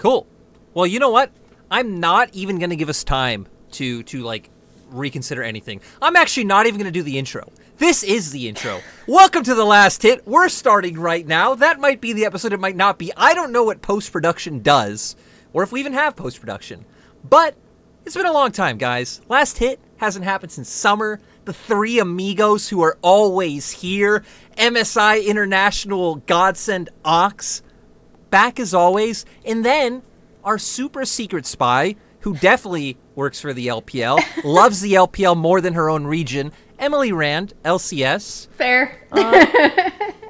Cool. Well, you know what? I'm not even going to give us time to like reconsider anything. I'm actually not even going to do the intro. This is the intro. Welcome to The Last Hit. We're starting right now. That might be the episode. It might not be. I don't know what post-production does, or if we even have post-production. But it's been a long time, guys. Last Hit hasn't happened since summer. The three amigos who are always here. MSI International Godsend Ox. Back as always. And then our super secret spy, who definitely works for the LPL, loves the LPL more than her own region, Emily Rand, LCS. Fair.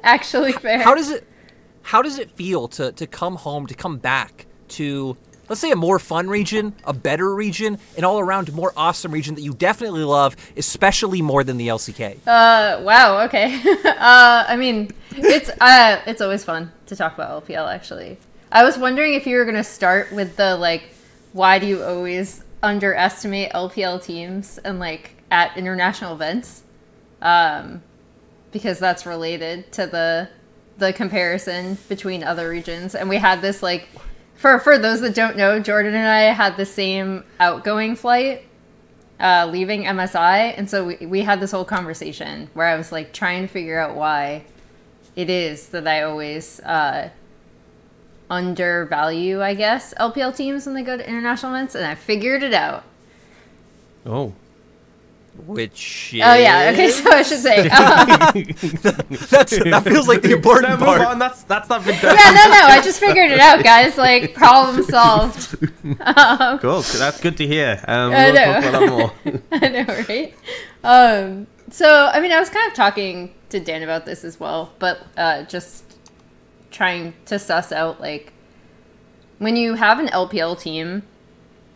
Actually fair. How does it feel to come home, to come back to, let's say, a more fun region, a better region, an all-around more awesome region that you definitely love, especially more than the LCK? Wow, okay. I mean, it's always fun to talk about LPL, actually. I was wondering if you were going to start with the, like, why do you always underestimate LPL teams and, like, at international events? Because that's related to the comparison between other regions. And we had this, like, for those that don't know, Jordan and I had the same outgoing flight leaving MSI. And so we had this whole conversation where I was, like, trying to figure out why it is that I always undervalue, I guess, LPL teams when they go to international events, and I figured it out. Oh. Which is... Oh, yeah, okay, so I should say... that feels like the important No, part. move on. That's not been done. Yeah, no, I just figured it out, guys. Like, problem solved. Cool. That's good to hear. I We'll know. talk about that more. I know, right? So, I mean, I was kind of talking to Dan about this as well, but just trying to suss out, like, when you have an LPL team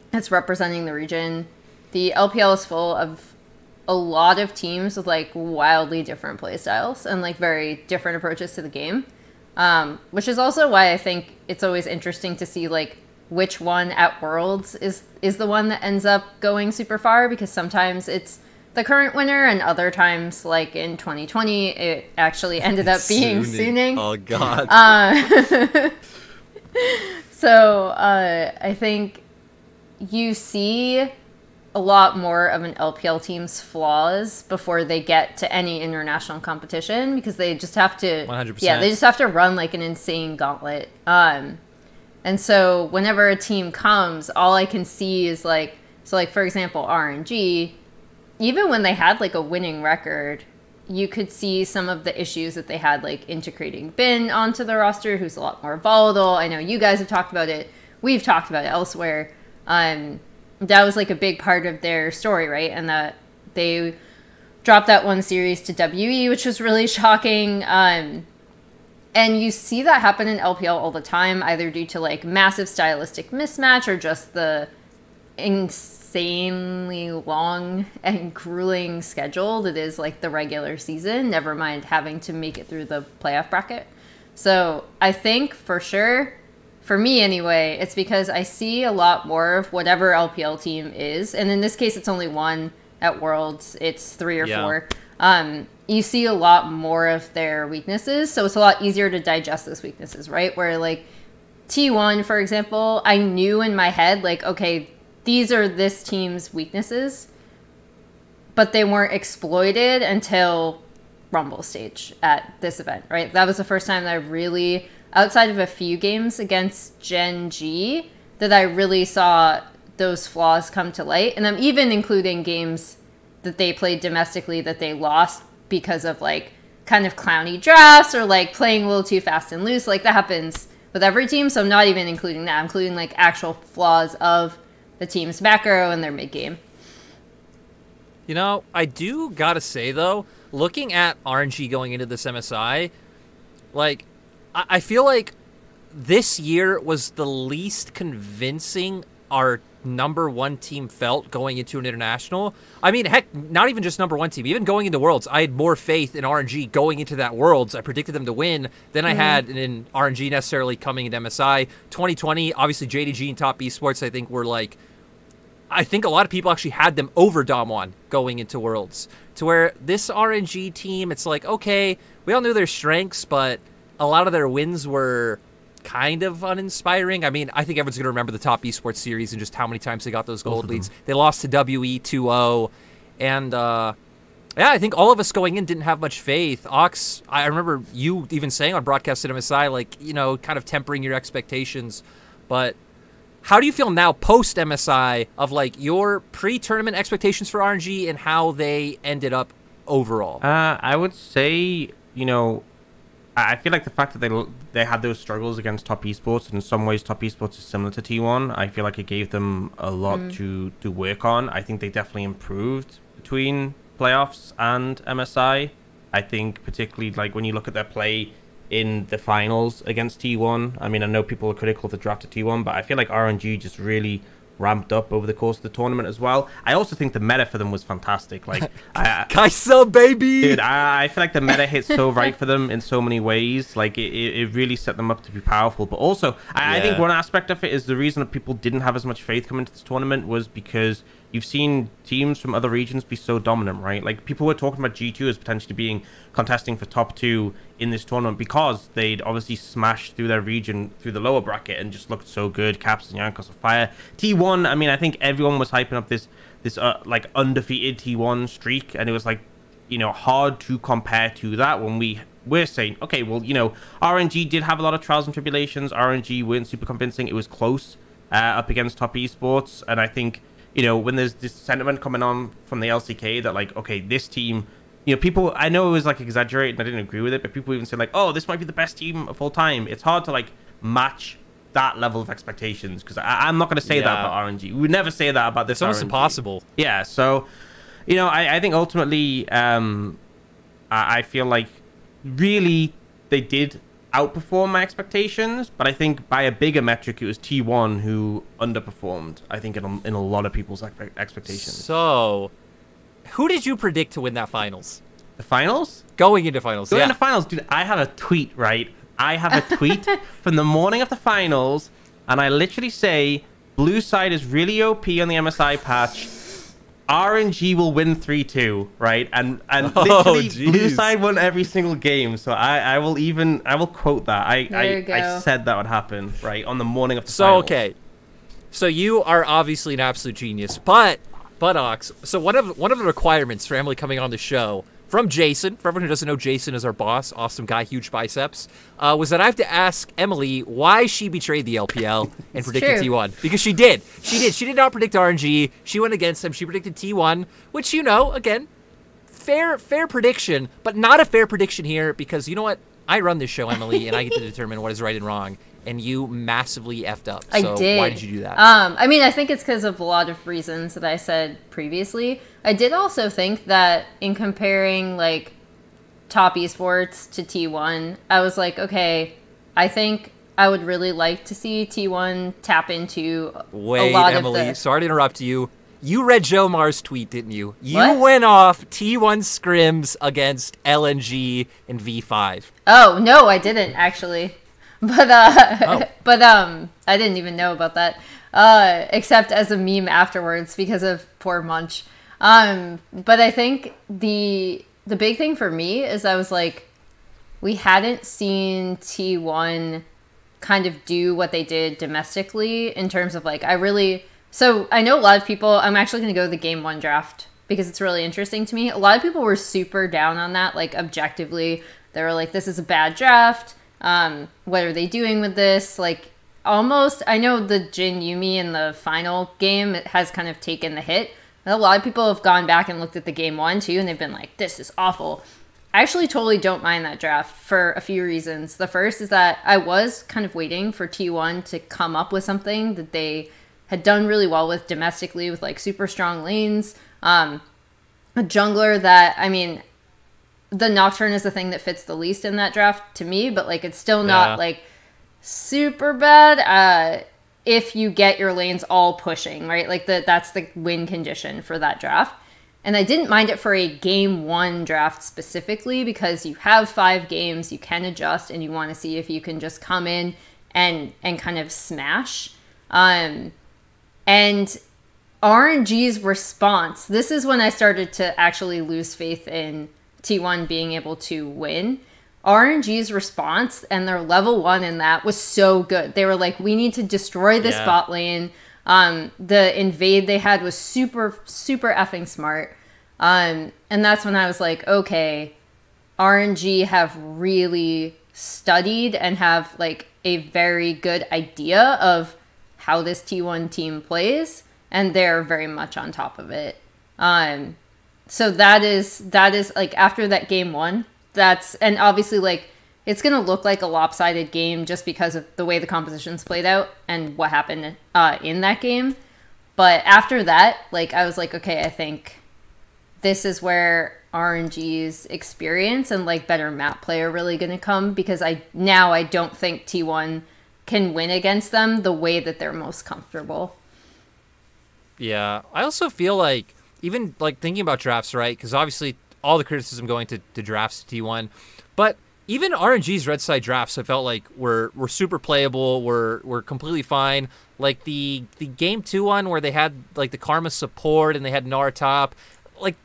that's representing the region, the LPL is full of a lot of teams with, like, wildly different play styles and, like, very different approaches to the game, which is also why I think it's always interesting to see, like, which one at Worlds is the one that ends up going super far, because sometimes it's the current winner, and other times, like in 2020, it actually ended up being Suning. Oh, God. So I think you see a lot more of an LPL team's flaws before they get to any international competition, because they just have to 100%. Yeah, they just have to run like an insane gauntlet. And so whenever a team comes, all I can see is like, so like, for example, RNG, even when they had like a winning record, you could see some of the issues that they had, like integrating Bin onto the roster, who's a lot more volatile. I know you guys have talked about it. We've talked about it elsewhere. That was like a big part of their story, right? And that they dropped that one series to WE, which was really shocking. And you see that happen in LPL all the time, either due to like massive stylistic mismatch or just the insanely long and grueling schedule that is like the regular season, never mind having to make it through the playoff bracket. So I think for sure, for me anyway, it's because I see a lot more of whatever LPL team is, and in this case it's only one at Worlds, it's 3 or 4. You see a lot more of their weaknesses, so it's a lot easier to digest those weaknesses, right? Where like T1, for example, I knew in my head, like, okay, these are this team's weaknesses, but they weren't exploited until Rumble stage at this event, right? That was the first time that I really, outside of a few games against Gen G, that I really saw those flaws come to light. And I'm even including games that they played domestically that they lost because of like kind of clowny drafts or like playing a little too fast and loose. Like that happens with every team, so I'm not even including that. I'm including like actual flaws of the team's macro and their mid game. You know, I do gotta say though, looking at RNG going into this MSI, like, I feel like this year was the least convincing our number one team felt going into an international. I mean, heck, not even just number one team. Even going into Worlds, I had more faith in RNG going into that Worlds. I predicted them to win than I had in RNG necessarily coming into MSI. 2020, obviously JDG and Top Esports, I think, were like, I think a lot of people actually had them over Damwon going into Worlds. To where this RNG team, it's like, okay, we all knew their strengths, but a lot of their wins were kind of uninspiring. I mean, I think everyone's going to remember the top esports series and just how many times they got those gold leads. They lost to WE 2-0. And, yeah, I think all of us going in didn't have much faith. Ox, I remember you even saying on broadcast at MSI, like, you know, kind of tempering your expectations. But how do you feel now post MSI of like your pre-tournament expectations for RNG and how they ended up overall? I would say, you know, I feel like the fact that they had those struggles against top esports, and in some ways top esports is similar to T1, I feel like it gave them a lot to work on. I think they definitely improved between playoffs and MSI. I think particularly like when you look at their play in the finals against T1. I mean, I know people are critical of the draft of T1, but I feel like RNG just really ramped up over the course of the tournament as well. I also think the meta for them was fantastic. Like, Kai'Sa, baby! Dude, I feel like the meta hit so right for them in so many ways. Like, it really set them up to be powerful. But also, I think one aspect of it is the reason that people didn't have as much faith coming into this tournament was because you've seen teams from other regions be so dominant, right? Like, people were talking about G2 as potentially being contesting for top 2 in this tournament because they'd obviously smashed through their region through the lower bracket and just looked so good. Caps and Jankos of Fire. T1, I mean, I think everyone was hyping up this like undefeated T1 streak, and it was like, you know, hard to compare to that when we're saying, okay, well, you know, RNG did have a lot of trials and tribulations. RNG weren't super convincing. It was close up against top esports, and I think, you know, when there's this sentiment coming on from the LCK that like, okay, this team, you know, people, I know it was like exaggerated and I didn't agree with it, but people even say like, oh, this might be the best team of all time. It's hard to like match that level of expectations because I'm not going to say that about RNG. We would never say that about this. It's almost impossible. Yeah, so, you know, I think ultimately, I feel like really they did outperform my expectations, but I think by a bigger metric, it was T1 who underperformed, I think, in a lot of people's expectations. So, who did you predict to win that finals? The finals? Going into finals, Going into finals, dude, I have a tweet, right? I have a tweet from the morning of the finals, and I literally say, blue side is really OP on the MSI patch. RNG will win 3-2, right? And literally, blue side won every single game. So I will quote that. I said that would happen, right, on the morning of the finals. Okay, so you are obviously an absolute genius, but Ox. So one of the requirements for Emily coming on the show from Jason, for everyone who doesn't know, Jason is our boss, awesome guy, huge biceps, was that I have to ask Emily why she betrayed the LPL and predicted T1. Because she did. She did not predict RNG. She went against him. She predicted T1, which, you know, again, fair prediction, but not a fair prediction here because, you know what? I run this show, Emily, and I get to determine what is right and wrong. And you massively effed up. So I did. Why did you do that? I mean, I think it's because of a lot of reasons that I said previously. I did also think that in comparing, like, top esports to T1, I was like, okay, I think I would really like to see T1 tap into a lot Emily, of the... sorry to interrupt you. You read Joe Mar's tweet, didn't you? You What? went off T1 scrims against LNG and V5. Oh, no, I didn't, actually. But I didn't even know about that, except as a meme afterwards because of poor Munch. But I think the big thing for me is I was like, we hadn't seen T1 kind of do what they did domestically in terms of like, so I know a lot of people, I'm actually going to go to the game 1 draft because it's really interesting to me. A lot of people were super down on that, like objectively. They were like, this is a bad draft. What are they doing with this? Like, almost, I know the Jin Yumi in the final game has kind of taken the hit. A lot of people have gone back and looked at the game 1 too, and they've been like, this is awful. I actually totally don't mind that draft for a few reasons. The first is that I was kind of waiting for T1 to come up with something that they had done really well with domestically with like super strong lanes. A jungler that, I mean, the Nocturne is the thing that fits the least in that draft to me, but like it's still not like super bad if you get your lanes all pushing, right? Like that's the win condition for that draft. And I didn't mind it for a game 1 draft specifically because you have 5 games, you can adjust, and you want to see if you can just come in and kind of smash. And RNG's response, this is when I started to actually lose faith in T1 being able to win. RNG's response and their level 1 in that was so good. They were like, we need to destroy this bot lane. The invade they had was super, super effing smart. And that's when I was like, okay, RNG have really studied and have like a very good idea of how this T1 team plays, and they're very much on top of it. So that is like after that game 1, and obviously like it's gonna look like a lopsided game just because of the way the compositions played out and what happened in that game. But after that, like I was like, okay, I think this is where RNG's experience and like better map play are really gonna come, because I don't think T1 can win against them the way that they're most comfortable. Yeah, I also feel like, even like thinking about drafts, right? Because obviously all the criticism going to drafts to T1, but even RNG's red side drafts, I felt like were super playable, were completely fine. Like the game 2 one where they had like the Karma support and they had Gnar top, like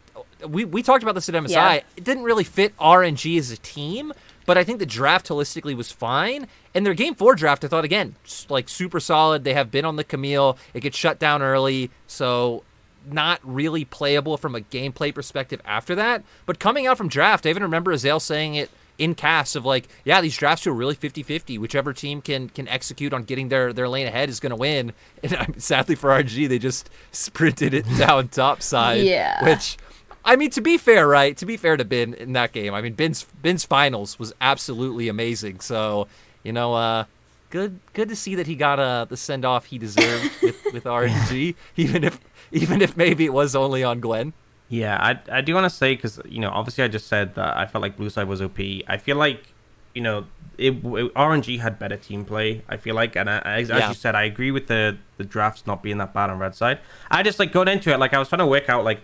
we talked about this at MSI. Yeah. It didn't really fit RNG as a team, but I think the draft holistically was fine. And their game 4 draft, I thought, again, like super solid. They have been on the Camille. It gets shut down early, so not really playable from a gameplay perspective after that. But coming out from draft, I even remember Azael saying it in cast of like, yeah, these drafts are really 50-50. Whichever team can execute on getting their lane ahead is going to win. And sadly for RNG, they just sprinted it down top side. Yeah. Which, I mean, to be fair, right? To be fair to Bin in that game, I mean, Bin's finals was absolutely amazing. So, you know, good to see that he got the send off he deserved with RNG, even if maybe it was only on Gwen. Yeah, I do want to say, because, you know, obviously I just said that I felt like blue side was OP. I feel like, you know, RNG had better team play, I feel like. And as you said, I agree with the drafts not being that bad on red side. I just, like, going into it, like, I was trying to work out, like,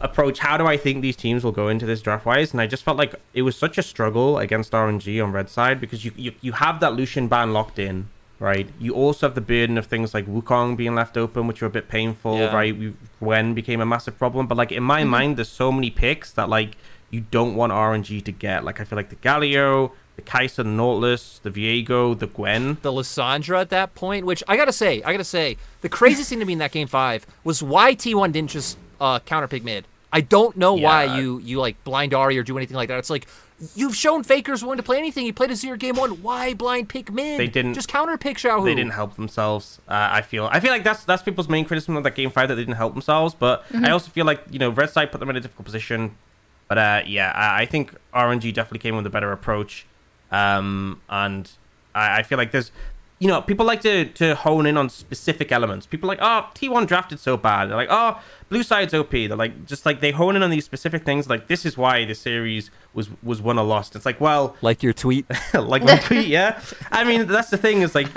approach, how do I think these teams will go into this draft-wise? And I just felt like it was such a struggle against RNG on red side, because you have that Lucian ban locked in, right? You also have the burden of things like Wukong being left open, which are a bit painful, right? Gwen became a massive problem. But, like, in my mind, there's so many picks that, like, you don't want RNG to get. Like, I feel like the Galio, the Kai'Sa, the Nautilus, the Viego, the Gwen. The Lissandra at that point, which I gotta say, the craziest thing to me in that game 5 was why T1 didn't just counter pick mid. I don't know why you like blind Ahri or do anything like that. It's like, you've shown Faker's willing to play anything. He played a 0 game 1. Why blind pick mid? They didn't just counter pick Xiaohu. They didn't help themselves. I feel like that's people's main criticism of that game 5, that they didn't help themselves. But I also feel like, you know, red side put them in a difficult position. But I think RNG definitely came with a better approach. And I feel like there's, you know, people like to hone in on specific elements. People are like, oh, T1 drafted so bad. They're like, oh, blue side's OP. They're like, just like, they hone in on these specific things. Like, this is why the series was won or lost. It's like, well, like your tweet. Like my tweet, yeah. I mean, that's the thing, is like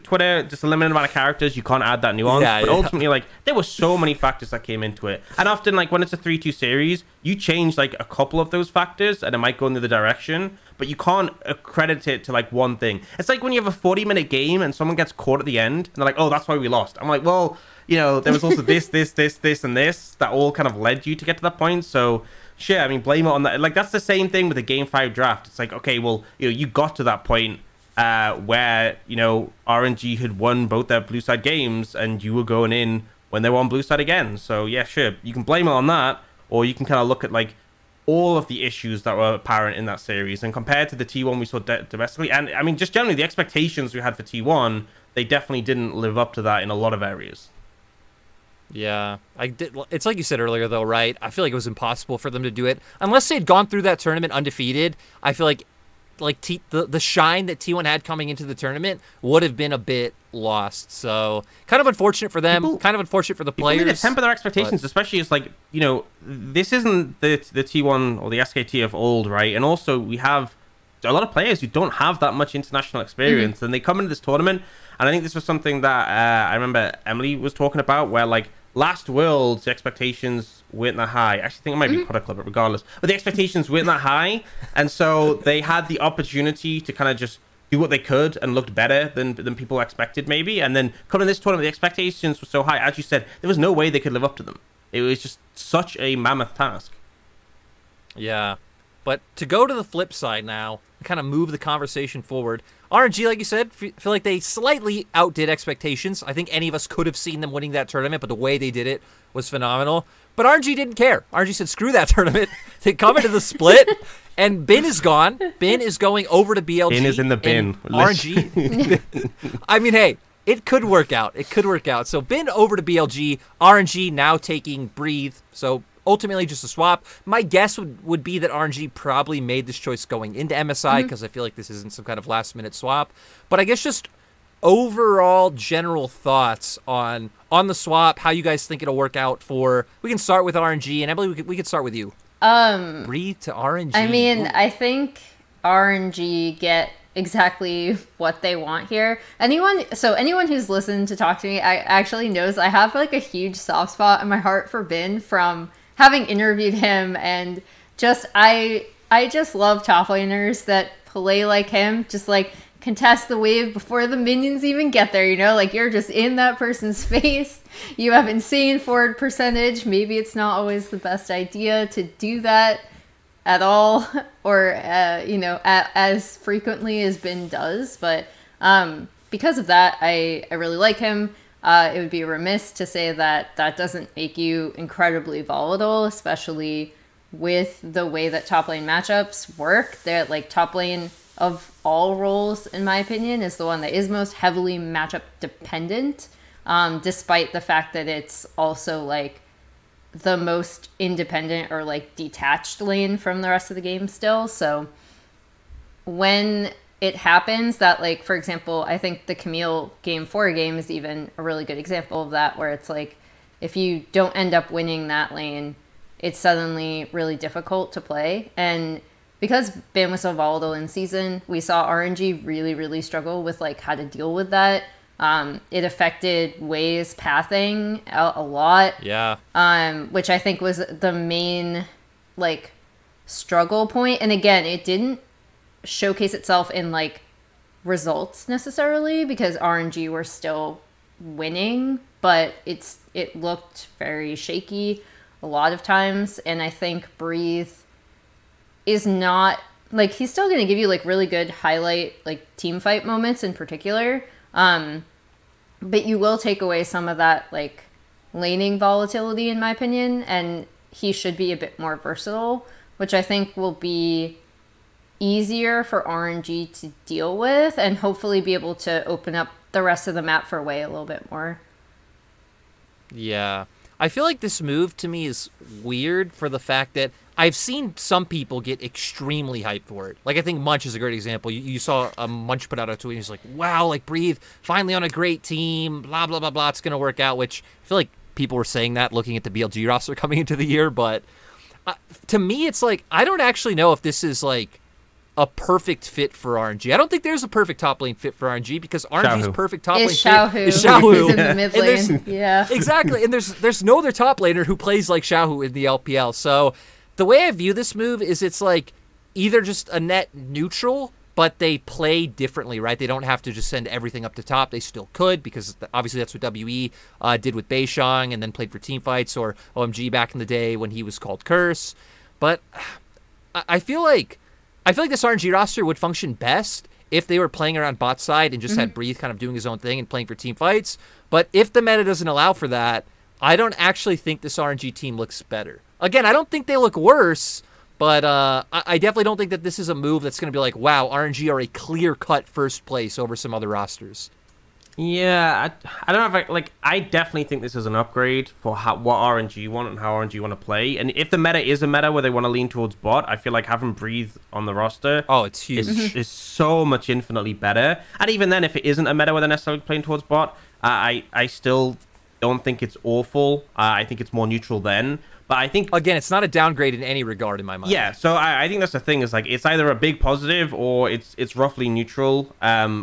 Twitter, just a limited amount of characters, you can't add that nuance. But ultimately, like, there were so many factors that came into it. And often, like, when it's a 3-2 series, you change like a couple of those factors and it might go in the other direction, but you can't accredit it to like one thing. It's like when you have a 40-minute game and someone gets caught at the end and they're like, oh, that's why we lost. I'm like, well, you know, there was also this, and this that all kind of led you to get to that point. So, sure, I mean, blame it on that. Like, that's the same thing with the game 5 draft. It's like, okay, well, you know, you got to that point where, you know, RNG had won both their blue side games and you were going in when they were on blue side again. So, yeah, sure, you can blame it on that, or you can kind of look at, like, all of the issues that were apparent in that series, and compared to the T1 we saw domestically, and I mean, just generally the expectations we had for T1, they definitely didn't live up to that in a lot of areas. Yeah, it's like you said earlier, though, right? I feel like it was impossible for them to do it unless they'd gone through that tournament undefeated. I feel like the shine that T1 had coming into the tournament would have been a bit lost. So kind of unfortunate for them, kind of unfortunate for the players. Need to temper their expectations, especially as, like, you know, this isn't the T1 or the SKT of old, right? And also we have a lot of players who don't have that much international experience, and they come into this tournament. And I think this was something that I remember Emily was talking about, where, like, last Worlds, the expectations weren't that high. I actually think it might be Product Club, but regardless. But the expectations weren't that high. And so they had the opportunity to kind of just do what they could and looked better than people expected, maybe. And then coming to this tournament, the expectations were so high. As you said, there was no way they could live up to them. It was just such a mammoth task. Yeah. But to go to the flip side now, and kind of move the conversation forward, RNG, like you said, feel like they slightly outdid expectations. I think any of us could have seen them winning that tournament, but the way they did it was phenomenal. But RNG didn't care. RNG said, screw that tournament. They come into the split, and Bin is gone. Bin is going over to BLG. Bin is in the bin. RNG. I mean, hey, it could work out. It could work out. So Bin over to BLG. RNG now taking Breathe. So ultimately just a swap. My guess would be that RNG probably made this choice going into MSI because I feel like this isn't some kind of last-minute swap. But I guess just overall general thoughts on the swap, how you guys think it'll work out for... We can start with RNG, and Emily, we could start with you. Breathe to RNG. I mean, Ooh. I think RNG get exactly what they want here. Anyone who's listened to talk to me, I actually knows I have like a huge soft spot in my heart for Bin from having interviewed him, and just I just love top laners that play like him, just like contest the wave before the minions even get there, you know, like you're just in that person's face. You have insane forward percentage. Maybe it's not always the best idea to do that at all, or as frequently as Bin does, but because of that, I really like him. It would be remiss to say that doesn't make you incredibly volatile, especially with the way that top lane matchups work. They're like top lane of all roles, in my opinion, is the one that is most heavily matchup dependent, despite the fact that it's also like the most independent or like detached lane from the rest of the game still. So when it happens that, like, for example, I think the Camille game 4 game is even a really good example of that, where it's like if you don't end up winning that lane, it's suddenly really difficult to play. And because Bin was so volatile in season, we saw RNG really, really struggle with like how to deal with that. It affected Wei's pathing a lot. Yeah. Which I think was the main like struggle point. And again, it didn't showcase itself in like results necessarily because RNG were still winning, but it looked very shaky a lot of times. And I think Breathe is not like, he's still going to give you like really good highlight like team fight moments in particular, but you will take away some of that like laning volatility, in my opinion, and he should be a bit more versatile, which I think will be easier for RNG to deal with and hopefully be able to open up the rest of the map for Wei a little bit more. Yeah. I feel like this move to me is weird for the fact that I've seen some people get extremely hyped for it. Like, I think Munch is a great example. You saw Munch put out a tweet, and he's like, wow, like, Breathe, finally on a great team, blah, blah, blah, blah, it's going to work out, which I feel like people were saying that looking at the BLG roster coming into the year, but to me, it's like, I don't actually know if this is, like, a perfect fit for RNG. I don't think there's a perfect top lane fit for RNG because RNG's perfect top lane fit is Xiaohu. Who's in the mid lane. Yeah. Exactly. And there's no other top laner who plays like Xiaohu in the LPL. So the way I view this move is it's like either just a net neutral, but they play differently, right? They don't have to just send everything up to top. They still could because obviously that's what WE did with Beishang and then played for team fights, or OMG back in the day when he was called Curse. But I feel like this RNG roster would function best if they were playing around bot side and just had Breathe kind of doing his own thing and playing for team fights. But if the meta doesn't allow for that, I don't actually think this RNG team looks better. Again, I don't think they look worse, but I definitely don't think that this is a move that's going to be like, wow, RNG are a clear-cut first place over some other rosters. Yeah, I don't know if I definitely think this is an upgrade for what RNG want and how RNG want to play. And if the meta is a meta where they want to lean towards bot, I feel like having Breathe on the roster it's huge. Is so much infinitely better. And even then, if it isn't a meta where they're necessarily playing towards bot, I still don't think it's awful. I think it's more neutral then. But I think, again, it's not a downgrade in any regard in my mind. Yeah, so I think that's the thing, is like it's either a big positive or it's roughly neutral,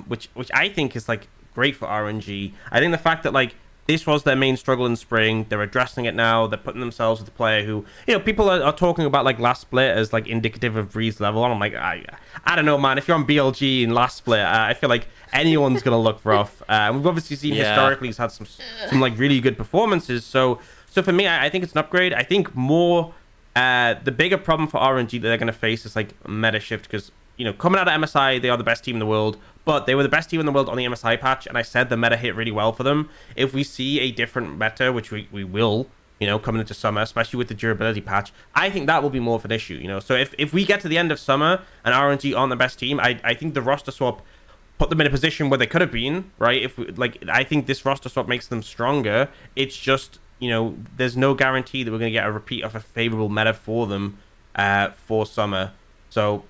which I think is like great for RNG. I think the fact that like this was their main struggle in spring, they're addressing it now, they're putting themselves with a player who, you know, people are talking about like last split as like indicative of Breeze's level, and I'm like, I don't know, man. If you're on BLG in last split, I feel like anyone's gonna look rough. We've obviously seen historically he's had some like really good performances, so for me, I think it's an upgrade. I think more The bigger problem for RNG that they're going to face is like meta shift, because coming out of MSI, they are the best team in the world, but they were the best team in the world on the MSI patch, and I said the meta hit really well for them. If we see a different meta, which we will, coming into summer, especially with the durability patch, I think that will be more of an issue. So if we get to the end of summer and RNG aren't the best team, I think the roster swap put them in a position where they could have been, right? I think this roster swap makes them stronger. It's just, there's no guarantee that we're going to get a repeat of a favorable meta for them for summer. So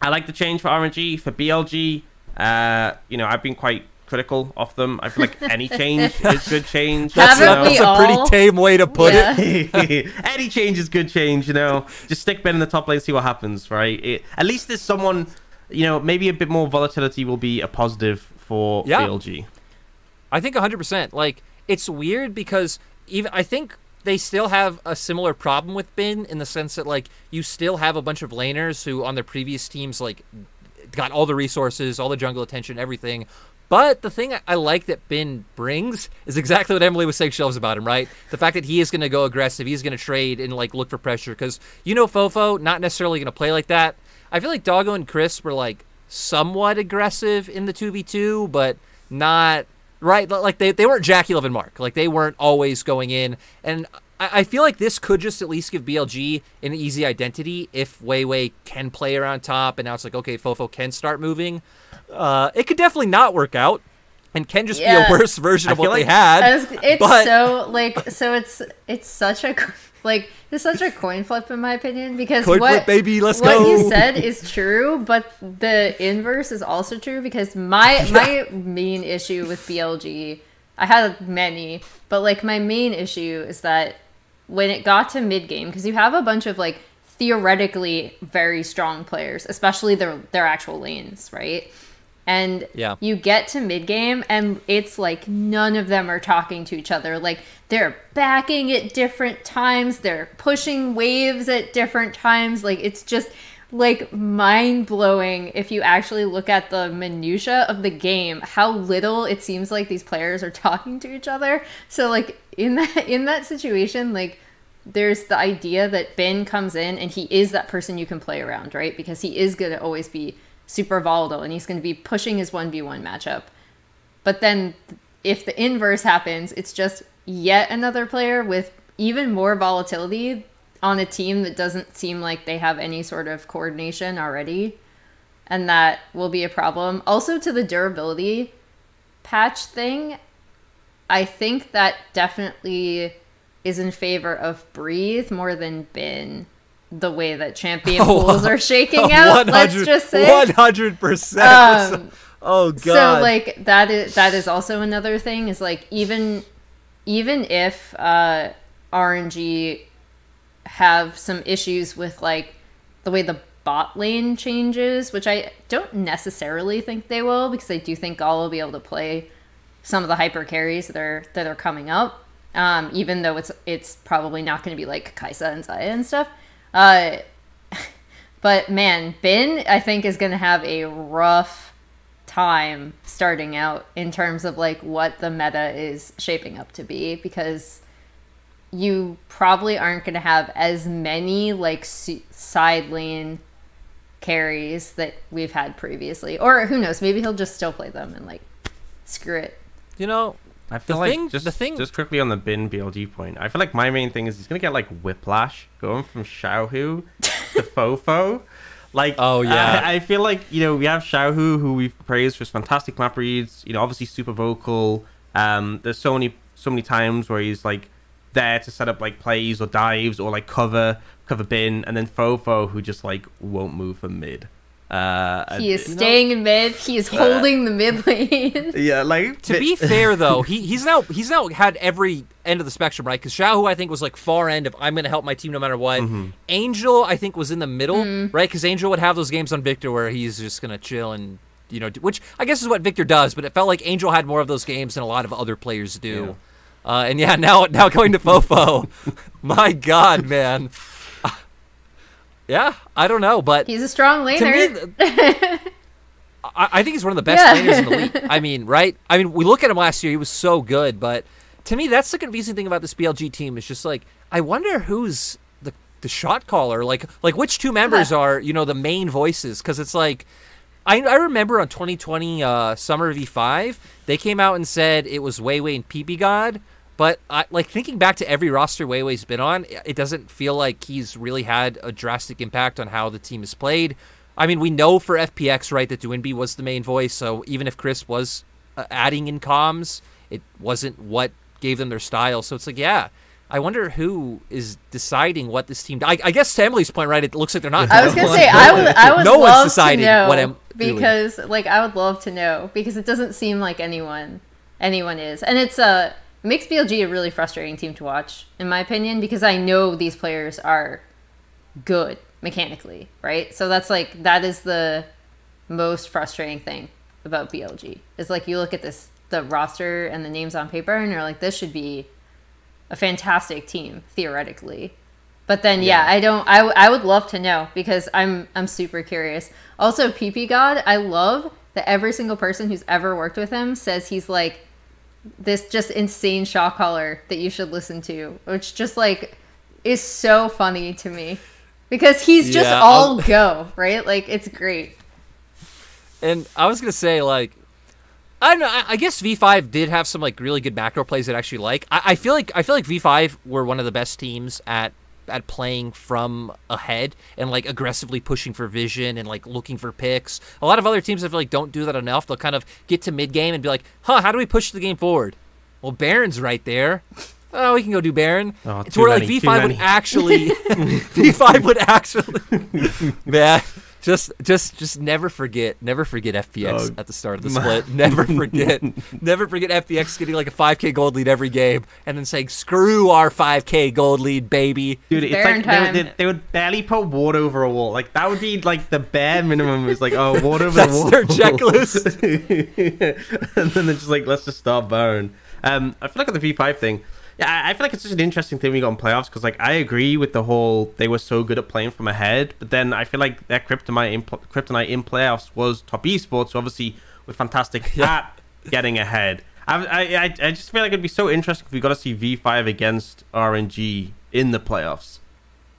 I like the change for RNG. For BLG, I've been quite critical of them. I feel like any change is good change. That's a pretty tame way to put it. Any change is good change, Just stick Ben in the top lane, see what happens, right? At least there's someone, maybe a bit more volatility will be a positive for BLG. I think 100%. Like, it's weird because I think they still have a similar problem with Bin, in the sense that, like, you still have a bunch of laners who on their previous teams, like, got all the resources, all the jungle attention, everything. But the thing I like that Bin brings is exactly what Emily was saying shelves about him, right? The fact that he is going to go aggressive, he's going to trade and, like, look for pressure, because, Fofo, not necessarily going to play like that. I feel like Doggo and Chris were, like, somewhat aggressive in the 2v2, but not... Right, like they weren't Jackie Love and Mark. Like, they weren't always going in. And I feel like this could just at least give BLG an easy identity if Weiwei can play around top, and now it's like, okay, Fofo can start moving. It could definitely not work out, and can just be a worse version of what they had. It's such a... Like, it's such a coin flip, in my opinion, because flip, baby, let's go. What you said is true, but the inverse is also true, because my main issue with BLG, I had many, but, like, my main issue is that when it got to mid-game, because you have a bunch of, like, theoretically very strong players, especially their actual lanes, right? And you get to mid-game, and it's like none of them are talking to each other. Like, they're backing at different times. They're pushing waves at different times. Like, it's just, like, mind-blowing if you actually look at the minutia of the game, how little it seems like these players are talking to each other. So, like, in that situation, like, there's the idea that Ben comes in, and he is that person you can play around, right? Because he is going to always be super volatile, and he's going to be pushing his 1v1 matchup. But then if the inverse happens, it's just yet another player with even more volatility on a team that doesn't seem like they have any sort of coordination already. And that will be a problem. Also, to the durability patch thing, I think that definitely is in favor of Breathe more than Bin. The way that champion pools are shaking out, let's just say 100%. Oh god! So, like, that is also another thing. Is, like, even if RNG have some issues with, like, the way the bot lane changes, which I don't necessarily think they will, because I do think Gall will be able to play some of the hyper carries that are coming up. Even though it's probably not going to be like Kai'Sa and Xayah and stuff. But man, Bin, I think, is going to have a rough time starting out in terms of, like, what the meta is shaping up to be, because you probably aren't going to have as many, like, side lane carries that we've had previously. Or who knows, maybe he'll just still play them and, like, screw it. I feel just quickly on the Bin BLG point, I feel like my main thing is he's going to get, like, whiplash going from Xiaohu to Fofo. Like, oh yeah, I feel like, we have Xiaohu, who we've praised for his fantastic map reads, obviously super vocal. There's so many times where he's, like, there to set up, like, plays or dives or, like, cover Bin, and then Fofo, who just, like, won't move from mid. He is staying in mid. He is holding the mid lane. Yeah, like, to be fair though, he's now had every end of the spectrum, right? Because Xiaohu, I think, was, like, far end of I'm going to help my team no matter what. Angel, I think, was in the middle, right? Because Angel would have those games on Victor where he's just going to chill and, which I guess is what Victor does, but it felt like Angel had more of those games than a lot of other players do. And now going to Fofo, my God, man. Yeah, I don't know, but he's a strong laner. To me, I think he's one of the best laners in the league. I mean, right? I mean, we look at him last year; he was so good. But to me, that's the confusing thing about this BLG team. Is just like, I wonder who's the shot caller? Like which two members are, you know, the main voices? Because it's like, I remember on 2020 Summer V5, they came out and said it was Weiwei and PP God. But like thinking back to every roster Weiwei's been on, it doesn't feel like he's really had a drastic impact on how the team is played. I mean, we know for FPX, right, that Dwinby was the main voice. So even if Chris was adding in comms, it wasn't what gave them their style. So it's like, yeah, I wonder who is deciding what this team. I guess to Emily's point, right? It looks like they're not. I was gonna say I would no love one's deciding to know what because like I would love to know because it doesn't seem like anyone is, and it makes BLG a really frustrating team to watch in my opinion because I know these players are good mechanically, right? So that is the most frustrating thing about BLG is like you look at the roster and the names on paper and you're like, this should be a fantastic team theoretically, but then I would love to know because I'm super curious. Also, PP God, I love that every single person who's ever worked with him says he's like this just insane shot caller that you should listen to, which just like is so funny to me because he's just all go, right? Like it's great. And I was gonna say, like, I don't know. I guess V5 did have some like really good macro plays that I actually like. I feel like V5 were one of the best teams at playing from ahead and like aggressively pushing for vision and like looking for picks. A lot of other teams I feel like don't do that enough. They'll kind of get to mid game and be like, how do we push the game forwed? Well, Baron's right there. Oh, we can go do Baron. Oh, it's where like V5 would actually V5 would actually man. Just never forget FPX at the start of the split. Never forget FPX getting like a 5K gold lead every game and then saying, screw our 5K gold lead, baby. Dude, it's like they would barely put water over a wall. Like that would be like the bare minimum is like, oh, water over the wall. That's their checklist. And then they're just like, let's just start Baron. I feel like on the V5 thing, yeah, I feel like it's such an interesting thing we got in playoffs because, like, I agree with the whole they were so good at playing from ahead, but then I feel like their kryptonite in playoffs was top esports, so obviously we're fantastic at getting ahead. I just feel like it'd be so interesting if we got to see V5 against RNG in the playoffs.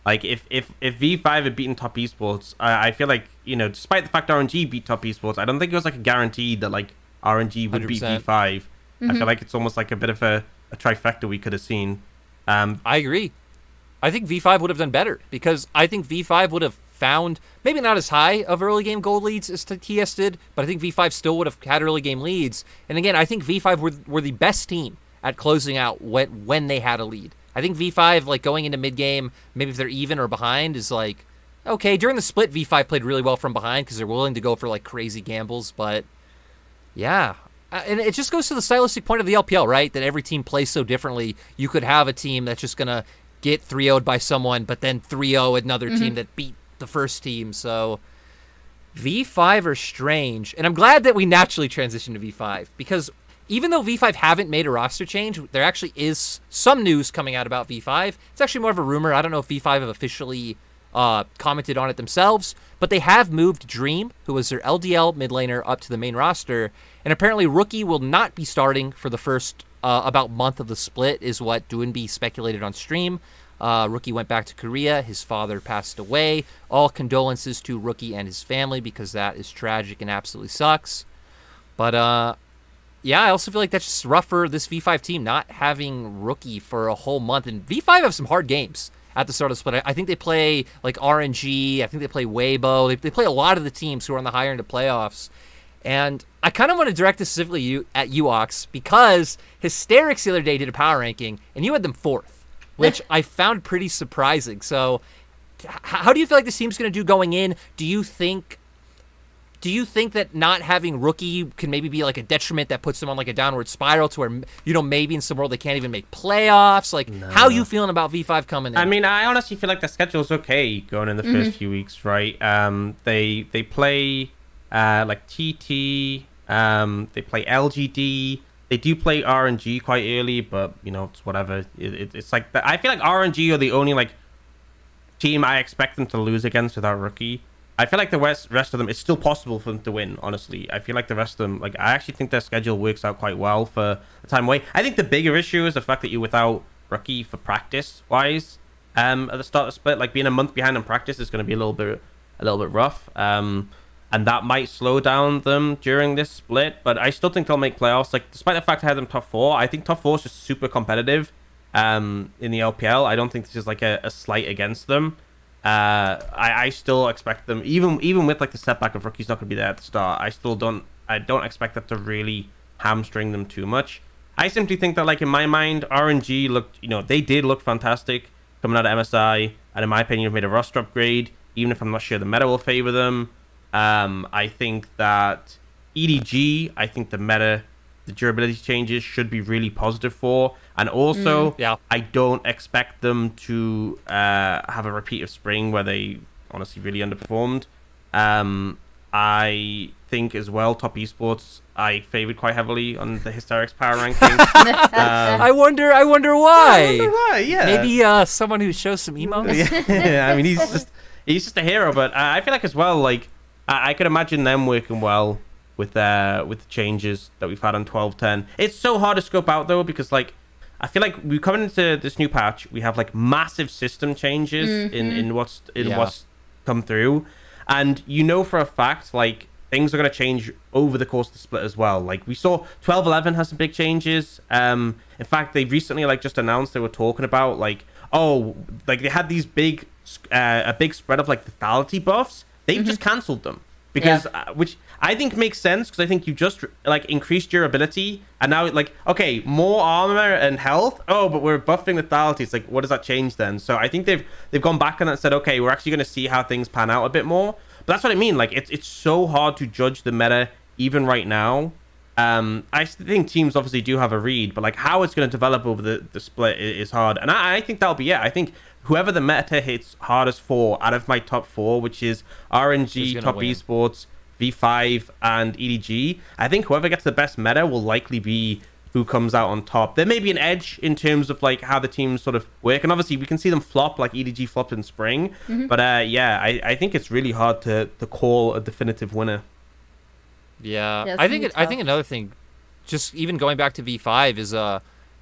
Like, if V5 had beaten top esports, I feel like, you know, despite the fact RNG beat top esports, I don't think it was like a guarantee that like RNG would 100%. Beat V5. Mm-hmm. I feel like it's almost like a bit of a trifecta we could have seen. I agree. I think V5 would have done better because I think V5 would have found maybe not as high of early game gold leads as TS did, but I think V5 still would have had early game leads. And again, I think V5 were the best team at closing out when they had a lead. I think V5, like going into mid game, maybe if they're even or behind, is like okay. During the split, V5 played really well from behind because they're willing to go for like crazy gambles. But yeah. And it just goes to the stylistic point of the LPL, right? That every team plays so differently. You could have a team that's just going to get 3-0'd by someone, but then 3-0 another team that beat the first team. So V5 are strange. And I'm glad that we naturally transitioned to V5 because even though V5 haven't made a roster change, there actually is some news coming out about V5. It's actually more of a rumor. I don't know if V5 have officially commented on it themselves, but they have moved Dream, who was their LDL mid laner, up to the main roster. And apparently Rookie will not be starting for the first about month of the split, is what Dwinby speculated on stream. Rookie went back to Korea. His father passed away. All condolences to Rookie and his family because that is tragic and absolutely sucks. But yeah, I also feel like that's just rough for this V5 team not having Rookie for a whole month. And V5 have some hard games at the start of the split. I think they play like RNG. I think they play Weibo. They play a lot of the teams who are on the higher end of playoffs. And I kind of want to direct this specifically at you, Ox, because Hysterics the other day did a power ranking, and you had them 4th, which I found pretty surprising. So how do you feel like this team's going to do going in? Do you think that not having Rookie can maybe be like a detriment that puts them on like a downward spiral to where, you know, maybe in some world they can't even make playoffs? Like, how are you feeling about V5 coming in? I mean, I honestly feel like the schedule's okay going in the first few weeks, right? They play like TT, they play LGD, they do play RNG quite early, but you know, it's whatever. It's like I feel like RNG are the only like team I expect them to lose against without Rookie. I feel like the rest of them, it's still possible for them to win, honestly. I feel like the rest of them, like, I actually think their schedule works out quite well for the time away. I think the bigger issue is the fact that you're without Rookie for practice-wise. at the start of the split. Like being a month behind in practice is going to be a little bit rough. And that might slow down them during this split. But I still think they'll make playoffs. Like despite the fact I had them top 4, I think top 4 is just super competitive. In the LPL, I don't think this is like a slight against them. I still expect them, even with like the setback of Rookie's not going to be there at the start. I don't expect that to really hamstring them too much. I simply think that, like, in my mind, RNG looked, they did look fantastic coming out of MSI, and in my opinion, have made a roster upgrade, even if I'm not sure the meta will favor them. I think that EDG, I think the durability changes should be really positive for, and also, I don't expect them to have a repeat of Spring where they honestly really underperformed. I think as well, Top Esports I favored quite heavily on the Hysterics power ranking. I wonder why. I wonder why. Yeah, maybe someone who shows some emotes. Yeah, I mean he's just a hero, but I feel like as well, like I could imagine them working well with the changes that we've had on 12-10. It's so hard to scope out though, because like I feel like we're coming into this new patch, we have like massive system changes in what's come through. And for a fact, like, things are going to change over the course of the split as well. Like, we saw 12-11 has some big changes. In fact, they recently, like, just announced they were talking about, like, they had these a big spread of, like, lethality buffs. They've just cancelled them. Because, which I think makes sense, because I think you just, like, increased durability. And now, like, okay, more armor and health. Oh, but we're buffing lethality. It's like, what does that change then? So I think they've gone back on that and said, okay, we're actually going to see how things pan out a bit more. But that's what I mean. Like, it's so hard to judge the meta even right now. I think teams obviously do have a read, but, like, how it's going to develop over the split is hard. And I think that'll be it. I think whoever the meta hits hardest for out of my top 4, which is RNG, Top Esports, V5, and EDG, I think whoever gets the best meta will likely be who comes out on top. There may be an edge in terms of like how the teams sort of work, and obviously we can see them flop, like EDG flopped in Spring. But I think it's really hard to call a definitive winner. Yeah, I think another thing, just even going back to V5 is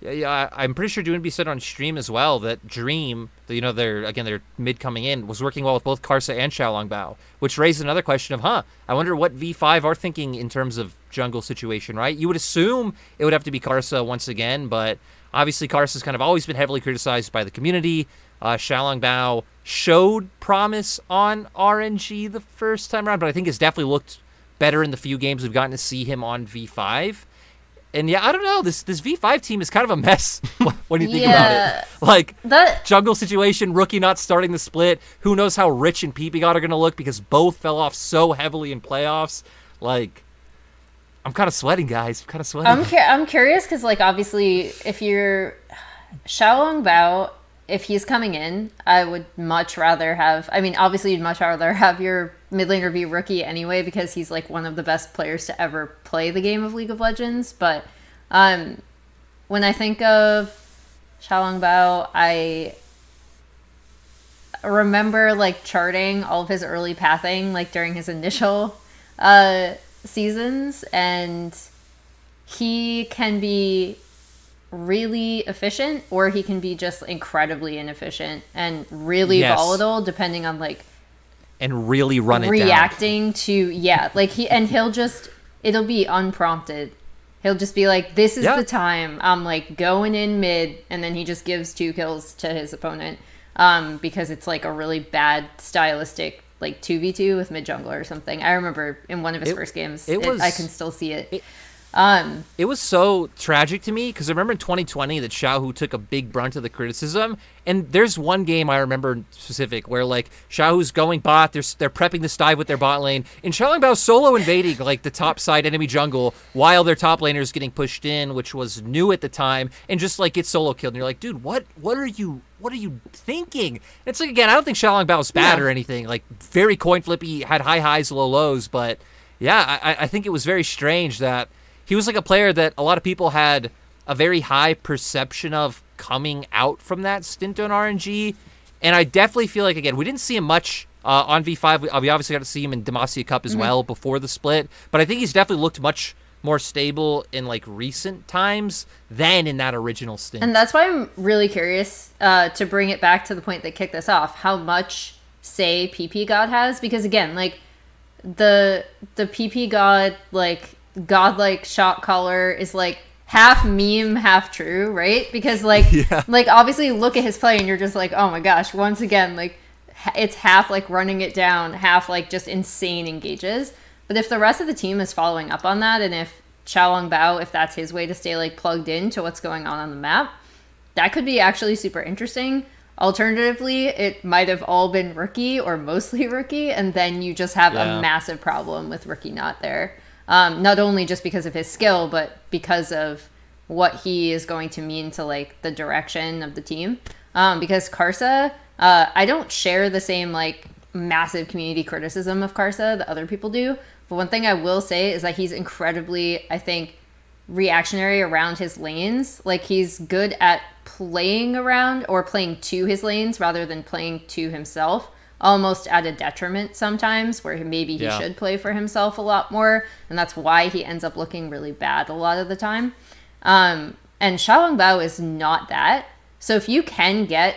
I'm pretty sure Doonby said on stream as well that Dream, their mid coming in, was working well with both Karsa and Xiaolongbao, which raised another question of, I wonder what V5 are thinking in terms of jungle situation, right? You would assume it would have to be Karsa once again, but obviously Karsa's kind of always been heavily criticized by the community. Xiaolongbao showed promise on RNG the first time around, but I think has definitely looked better in the few games we've gotten to see him on V5. And yeah, I don't know. This V5 team is kind of a mess when you think about it. Like, that jungle situation, Rookie not starting the split. Who knows how Rich and PPGod are going to look because both fell off so heavily in playoffs. Like, I'm kind of sweating, guys. I'm kind of sweating. I'm curious because, like, obviously, if you're Xiaolongbao, if he's coming in, I would much rather have... I mean, obviously, you'd much rather have your mid laner be Rookie anyway because he's, like, one of the best players to ever play the game of League of Legends. But when I think of Xiaolongbao, I remember, like, charting all of his early pathing, like, during his initial seasons. And he can be really efficient, or he can be just incredibly inefficient and really volatile, depending on like, and really run it reacting to it'll be unprompted. He'll just be like, this is the time I'm like going in mid, and then he just gives 2 kills to his opponent because it's like a really bad stylistic like 2v2 with mid jungler or something. I remember in one of his first games, I can still see it. It was so tragic to me because I remember in 2020 that Xiaohu took a big brunt of the criticism, and there's one game I remember in specific where like Xiaohu's going bot, they're prepping this dive with their bot lane, and Xiaolongbao solo invading like the top side enemy jungle while their top laner is getting pushed in, which was new at the time, and just like gets solo killed, and you're like, dude, what are you thinking? And it's like, again, I don't think Xiaolongbao's bad or anything, like very coin flippy, had high highs, low lows, but yeah, I think it was very strange that he was like a player that a lot of people had a very high perception of coming out from that stint on RNG. And I definitely feel like, again, we didn't see him much on V5. We obviously got to see him in Demacia Cup as well before the split. But I think he's definitely looked much more stable in like recent times than in that original stint. And that's why I'm really curious to bring it back to the point that kicked us off, how much say PP God has, because again, like the PP God, like godlike shot caller is like half meme, half true, right? Because like like obviously look at his play and you're just like, oh my gosh, once again, like it's half like running it down, half like just insane engages. But if the rest of the team is following up on that, and if Xiaolong Bao, if that's his way to stay like plugged into what's going on the map, that could be actually super interesting. Alternatively, it might have all been Rookie or mostly Rookie, and then you just have a massive problem with Rookie not there. Not only just because of his skill, but because of what he is going to mean to like the direction of the team. Because Karsa, I don't share the same like massive community criticism of Karsa that other people do. But one thing I will say is that he's incredibly, I think, reactionary around his lanes. Like he's good at playing around or playing to his lanes rather than playing to himself, almost at a detriment sometimes, where maybe he should play for himself a lot more, and that's why he ends up looking really bad a lot of the time. And Xiaolong Bao is not that. So if you can get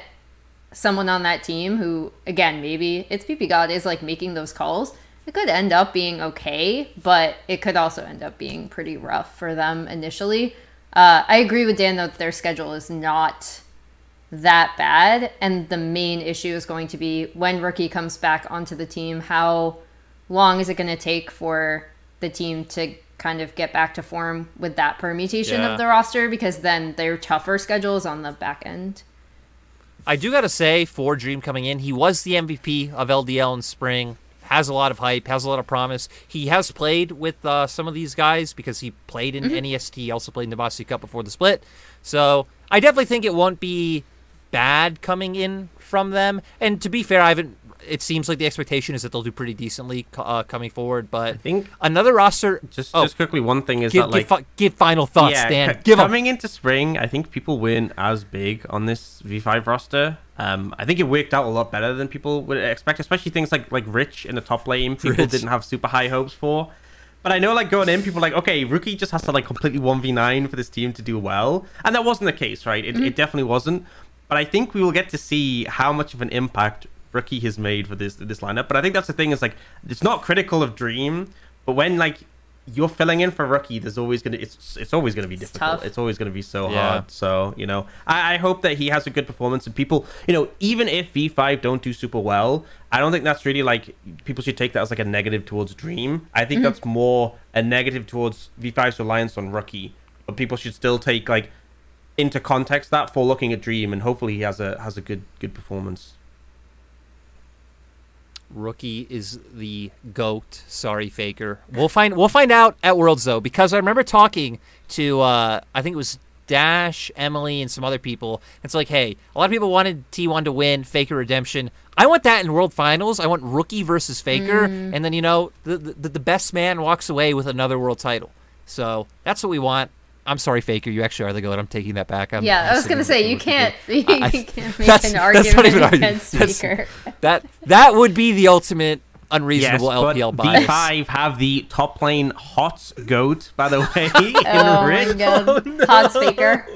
someone on that team who, again, maybe it's PP God is like making those calls, it could end up being okay, but it could also end up being pretty rough for them initially. I agree with Dan, though, that their schedule is not that bad, and the main issue is going to be when Rookie comes back onto the team, how long is it going to take for the team to kind of get back to form with that permutation of the roster, because then their tougher schedule is on the back end. I do gotta say, for Dream coming in, he was the MVP of LDL in spring. Has a lot of hype, has a lot of promise. He has played with some of these guys because he played in NEST. He also played in the Bossy Cup before the split. So I definitely think it won't be bad coming in from them. And to be fair, it seems like the expectation is that they'll do pretty decently coming forward. But I think another roster. Just quickly, one thing is give final thoughts, Dan. Coming into spring, I think people weren't as big on this V5 roster. I think it worked out a lot better than people would expect, especially things like Rich in the top lane. People didn't have super high hopes for. But I know, like, going in, people are like, okay, Rookie just has to like completely 1v9 for this team to do well, and that wasn't the case, right? It definitely wasn't. But I think we will get to see how much of an impact Rookie has made for this lineup. But I think that's the thing, is like, it's not critical of Dream, but when like you're filling in for Rookie, there's always gonna it's always gonna be difficult. It's always gonna be so hard. So, you know, I hope that he has a good performance, and people, you know, even if V5 don't do super well, I don't think that's really like, people should take that as like a negative towards Dream. I think that's more a negative towards V5's reliance on Rookie. But people should still take like into context that for looking at Dream, and hopefully he has a good performance. Rookie is the GOAT. Sorry, Faker. We'll find out at Worlds, though, because I remember talking to I think it was Dash, Emily, and some other people. It's like, hey, a lot of people wanted T1 to win Faker Redemption. I want that in World Finals. I want Rookie versus Faker, and then, you know, the best man walks away with another world title. So that's what we want. I'm sorry, Faker. You actually are the GOAT. I'm taking that back. I was going to say, you can't make an argument against Faker. That would be the ultimate unreasonable LPL bias. V5 have the top lane HOTS GOAT, by the way. Oh my god. HOTS Faker.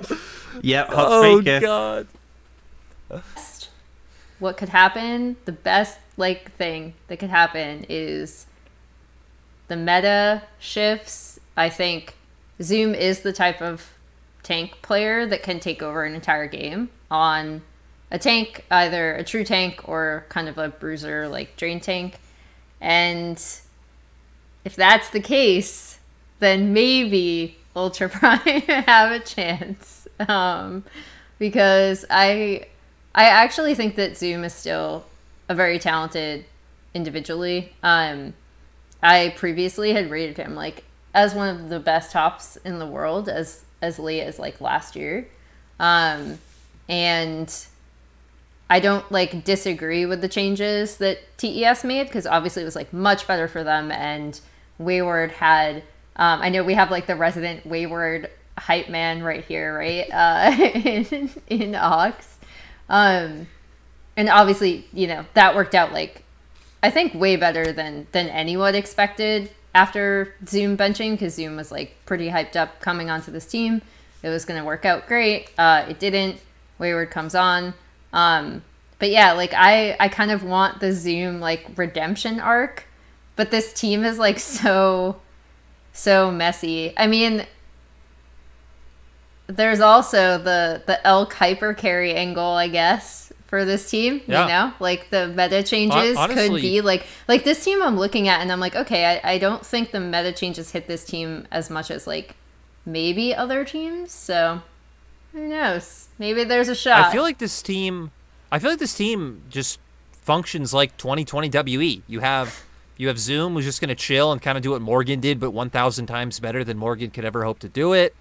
Yep, HOTS Faker. Oh god. What could happen, the best like thing that could happen is the meta shifts. I think Zoom is the type of tank player that can take over an entire game on a tank, either a true tank or kind of a bruiser like drain tank. And if that's the case, then maybe Ultra Prime have a chance. Because I actually think that Zoom is still a very talented individually. I previously had rated him like as one of the best tops in the world as late as like last year. And I don't like disagree with the changes that TES made, because obviously it was like much better for them. And Wayward had, I know we have like the resident Wayward hype man right here, right? In Ox. And obviously, you know, that worked out like, I think way better than anyone expected after Zoom benching, because Zoom was like pretty hyped up coming onto this team. It was going to work out great. It didn't. Wayward comes on. But yeah, like I kind of want the Zoom like redemption arc, but this team is like so messy. I mean, there's also the Elk hyper carry angle, I guess, for this team. Yeah. You know, like the meta changes Honestly, could be like this team I'm looking at, and I'm like, okay, I don't think the meta changes hit this team as much as like maybe other teams. So who knows? Maybe there's a shot. I feel like this team just functions like 2020 WE. You have Zoom, who's just going to chill and kind of do what Morgan did, but 1,000 times better than Morgan could ever hope to do it.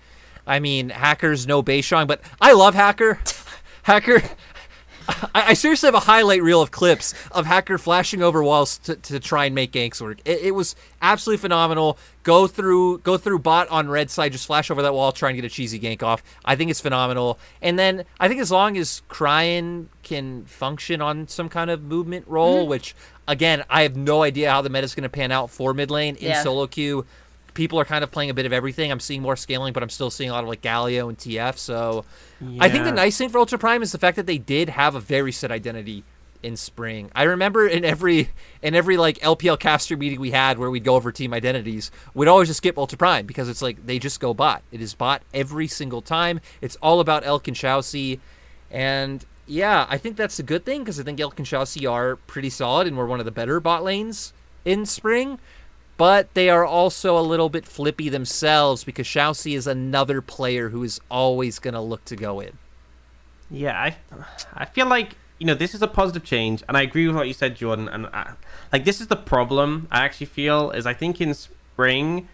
I mean, Hacker's no Bayshong, but I love Hacker. Hacker, I seriously have a highlight reel of clips of Hacker flashing over walls to try and make ganks work. It was absolutely phenomenal. Go through bot on red side, just flash over that wall, try and get a cheesy gank off. I think it's phenomenal. And then I think as long as Cryan can function on some kind of movement role, which again, I have no idea how the meta is going to pan out for mid lane in solo queue. People are kind of playing a bit of everything. I'm seeing more scaling, but I'm still seeing a lot of like Galio and TF. So I think the nice thing for Ultra Prime is the fact that they did have a very set identity in spring. I remember in every like LPL caster meeting we had where we'd go over team identities, we'd always just skip Ultra Prime because it's like they just go bot. It is bot every single time. It's all about Elk and Xiaoxi. And yeah, I think that's a good thing because I think Elk and Xiaoxi are pretty solid and we're one of the better bot lanes in spring. But they are also a little bit flippy themselves because Xiaoxi is another player who is always going to look to go in. Yeah, I feel like, you know, this is a positive change, and I agree with what you said, Jordan. And like, this is the problem I actually feel is I think in spring,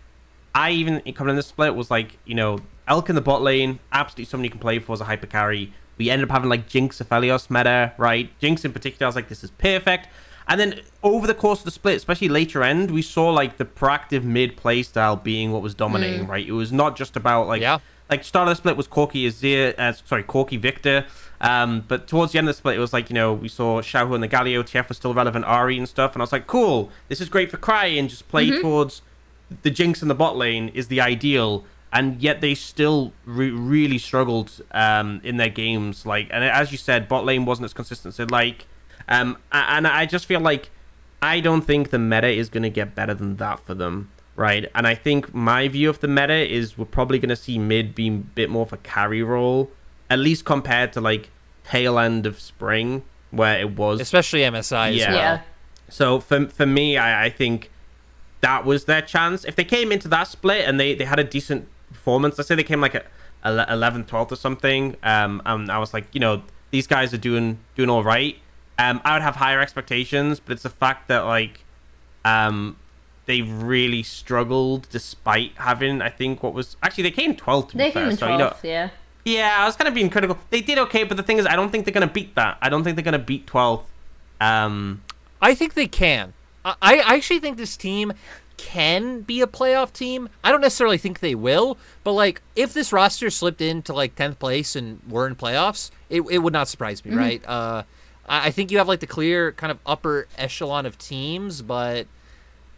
I even coming in the split was like, you know, Elk in the bot lane, absolutely somebody you can play for as a hyper carry. We ended up having like Jinx Aphelios meta, right? Jinx in particular, I was like, this is perfect. And then over the course of the split, especially later end, we saw like the proactive mid play style being what was dominating, right? It was not just about like start of the split was Corki Corki Victor. But towards the end of the split, it was like, you know, we saw Xiaohu and the Galio, TF was still relevant, Ari and stuff. And I was like, cool, this is great for Cryan, just play towards the Jinx in the bot lane is the ideal. And yet they still really struggled in their games. Like, and as you said, bot lane wasn't as consistent. So like, and I just feel like I don't think the meta is going to get better than that for them, right? And I think my view of the meta is we're probably going to see mid being a bit more of a carry role, at least compared to like tail end of spring where it was, especially MSI as well. So for me, I think that was their chance. If they came into that split and they had a decent performance, let's say they came like a 11th, 12th or something, and I was like, you know, these guys are doing all right. I would have higher expectations, but it's the fact that like they really struggled despite having, I think, what was actually they came 12th to be fair. Came 12th, so, you know, yeah, I was kind of being critical. They did okay, but the thing is, I don't think they're gonna beat that. I don't think they're gonna beat 12th. I think they can. I actually think this team can be a playoff team. I don't necessarily think they will, but like if this roster slipped into like 10th place and we're in playoffs, it would not surprise me, right? I think you have like the clear kind of upper echelon of teams, but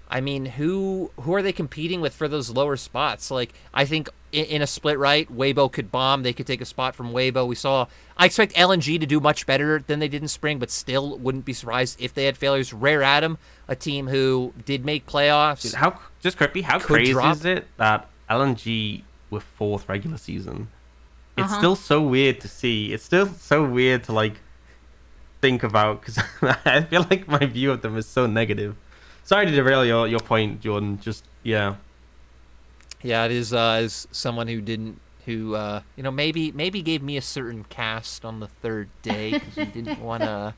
I mean, who are they competing with for those lower spots? Like, I think in a split right, Weibo could bomb. They could take a spot from Weibo. I expect LNG to do much better than they did in spring, but still wouldn't be surprised if they had failures. Rare Atom, a team who did make playoffs. Dude, how crazy is it that LNG were 4th regular season? It's still so weird to see. It's still so weird to like think about because I feel like my view of them is so negative. Sorry to derail your point, Jordan. Just yeah, it is as someone who you know, maybe gave me a certain cast on the 3rd day because he didn't want to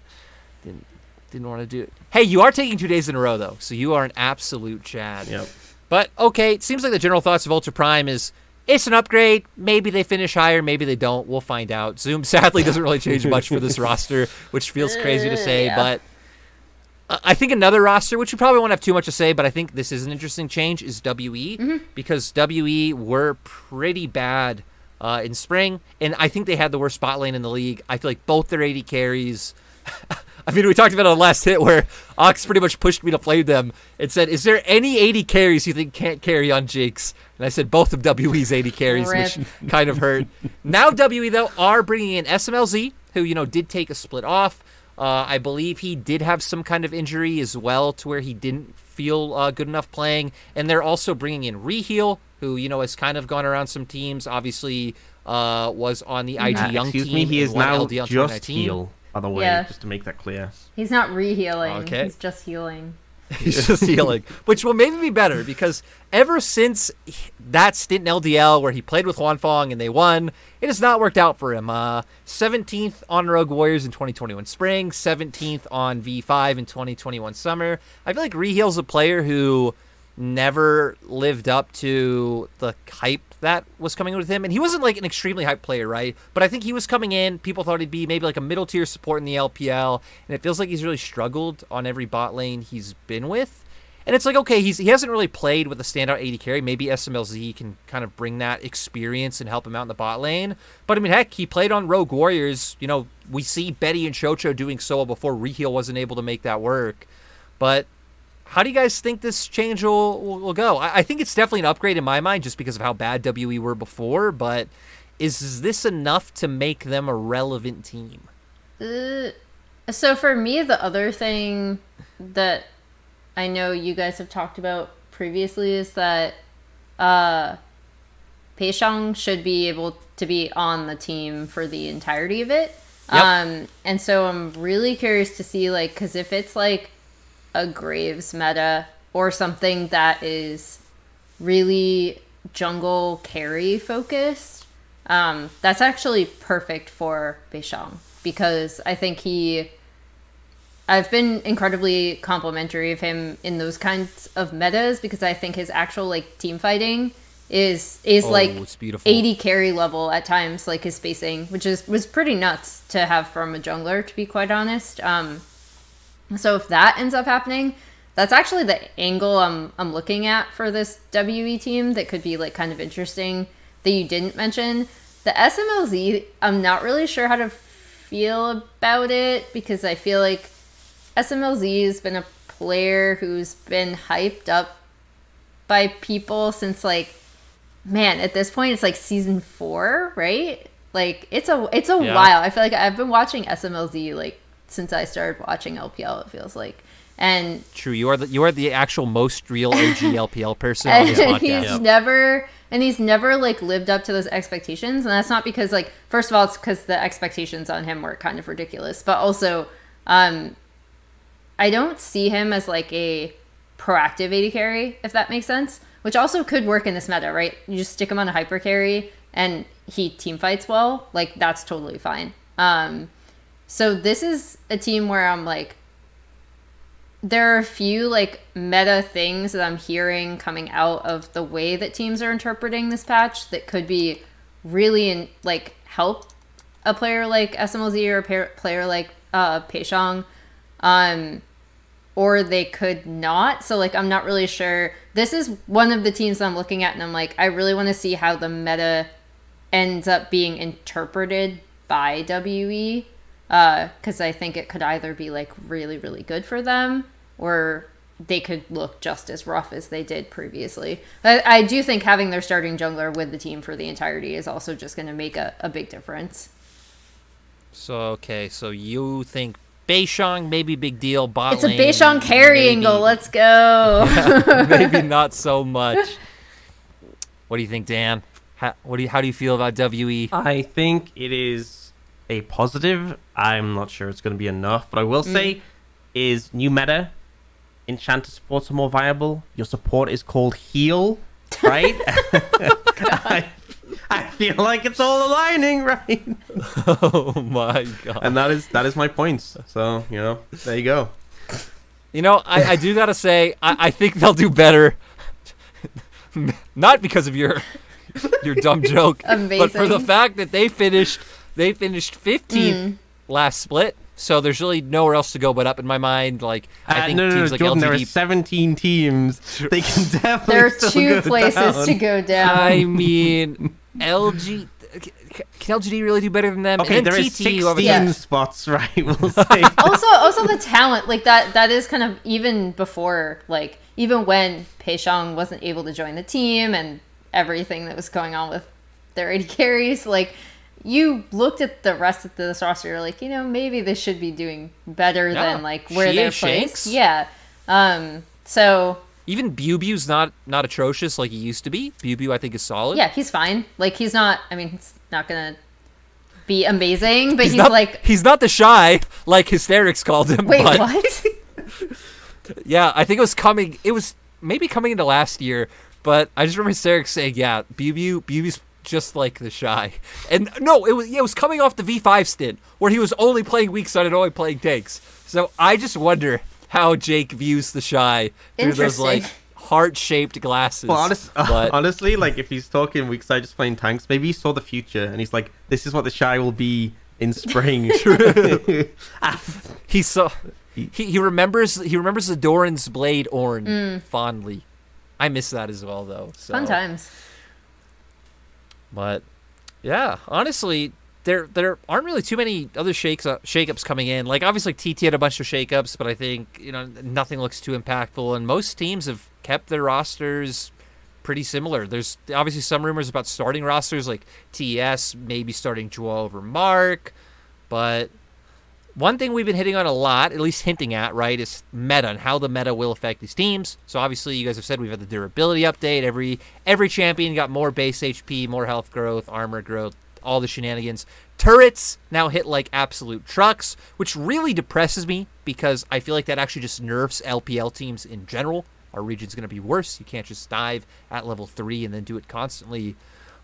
do it. Hey, you are taking 2 days in a row though, so you are an absolute Chad. Yep. But okay, it seems like the general thoughts of Ultra Prime is it's an upgrade. Maybe they finish higher, maybe they don't. We'll find out. Zoom sadly doesn't really change much for this roster, which feels crazy to say, but I think another roster, which you probably won't have too much to say, but I think this is an interesting change, is WE, because WE were pretty bad in spring, and I think they had the worst spot lane in the league. I feel like both their AD carries I mean, we talked about it on last hit where Ox pretty much pushed me to play them and said, is there any 80 carries you think can't carry on Jinx? And I said both of WE's 80 carries, Rip. which kind of hurt. Now WE, though, are bringing in SMLZ, who, you know, did take a split off. I believe he did have some kind of injury as well to where he didn't feel good enough playing. And they're also bringing in Reheal, who, you know, has kind of gone around some teams. Obviously, was on the IG Young Excuse team. me, he is now LDL just 2019. heal, by the way, Yeah. just to make that clear. He's not re-healing. Okay. He's just healing. He's just healing, which will maybe be better because ever since that stint in LDL where he played with Huanfeng and they won, it has not worked out for him. 17th on Rogue Warriors in 2021 spring, 17th on V5 in 2021 summer. I feel like Reheal's a player who never lived up to the hype that was coming with him. And he wasn't like an extremely hyped player, right? But I think he was coming in. People thought he'd be maybe like a middle tier support in the LPL. And it feels like he's really struggled on every bot lane he's been with. And it's like, okay, he hasn't really played with a standout AD carry. Maybe SMLZ can kind of bring that experience and help him out in the bot lane. But I mean, heck, he played on Rogue Warriors. You know, we see Betty and Chocho doing so well before Reheal wasn't able to make that work. But how do you guys think this change will go? I think it's definitely an upgrade in my mind just because of how bad WE were before, but is this enough to make them a relevant team? So for me, the other thing that I know you guys have talked about previously is that Peishang should be able to be on the team for the entirety of it. Yep. And so I'm really curious to see, like, because if it's like a Graves meta or something that is really jungle carry focused, that's actually perfect for Beishang because I think I've been incredibly complimentary of him in those kinds of metas because I think his actual like team fighting is like it's beautiful. 80 carry level at times, like his spacing, which was pretty nuts to have from a jungler, to be quite honest. So if that ends up happening, that's actually the angle I'm looking at for this WE team that could be like kind of interesting that you didn't mention. The SMLZ, I'm not really sure how to feel about it because I feel like SMLZ has been a player who's been hyped up by people since like, man, at this point it's like season 4, right? Like it's a Yeah. while. I feel like I've been watching SMLZ like since I started watching LPL, it feels like. And True, you are the actual most real OG LPL person on this podcast. he's never like lived up to those expectations, and that's not because like, first of all, it's because the expectations on him were kind of ridiculous, but also I don't see him as like a proactive AD carry, if that makes sense, which also could work in this meta, right? You just stick him on a hyper carry and he team fights well, like that's totally fine. So this is a team where I'm like, there are a few like meta things that I'm hearing coming out of the way that teams are interpreting this patch that could be really like help a player like SMLZ or a player like Peishang, or they could not. So like, I'm not really sure. This is one of the teams I'm looking at and I'm like, I really want to see how the meta ends up being interpreted by WE. Because I think it could either be like really, really good for them or they could look just as rough as they did previously. I do think having their starting jungler with the team for the entirety is also just going to make a big difference. So you think Beishang, maybe big deal, bot It's a lane, Beishang carry maybe. angle. Let's go. Maybe not so much. What do you think, Dan? How do you feel about WE? I think it is a positive. I'm not sure it's going to be enough, but I will say is new meta. Enchanter supports are more viable. Your support is called heal, right? I feel like it's all aligning, right? Oh my god! And that is my points. So there you go. I do gotta say I think they'll do better. Not because of your dumb joke, but for the fact that they finished 15th last split. So there's really nowhere else to go but up in my mind. Like I think teams like Jordan, LGD. there are 17 teams. They can definitely. There are still two go places down. to go down. I mean, LG. can LGD really do better than them? Okay, and there TT, is 16 Yeah. spots, right? We'll say. Also the talent, like that is kind of even before, like even when Peishang wasn't able to join the team and everything that was going on with their AD carries, like you looked at the rest of this roster, you're like, maybe they should be doing better than like where they're placed. Yeah. So even Bubu's not atrocious like he used to be. Bubu, I think, is solid. yeah, he's fine. Like he's not. I mean, he's not gonna be amazing, but he's not, like he's not the shy like Hysterics called him. Wait, but, what? Yeah, I think it was coming. It was maybe coming into last year, but I just remember Hysterics saying, "Yeah, Bubu's just like the shy." And no, it was coming off the V5 stint where he was only playing weak side and only playing tanks. So I just wonder how Jake views the shy through those like heart-shaped glasses. Well, honestly, like if he's talking weak side just playing tanks, maybe he saw the future and he's like, "This is what the shy will be in spring." He saw. He remembers the Doran's Blade Ornn fondly. I miss that as well, though. So. Fun times. But yeah, honestly, there aren't really too many other shakeups coming in. Like obviously TT had a bunch of shakeups, but I think nothing looks too impactful, and most teams have kept their rosters pretty similar. There's obviously some rumors about starting rosters, like TES maybe starting Joel over Mark, but one thing we've been hitting on a lot, at least hinting at, right, is meta and how the meta will affect these teams. So obviously you guys have said we've had the durability update. Every champion got more base HP, more health growth, armor growth, all the shenanigans. Turrets now hit like absolute trucks, which really depresses me because I feel like that actually just nerfs LPL teams in general. Our region's going to be worse. You can't just dive at level 3 and then do it constantly.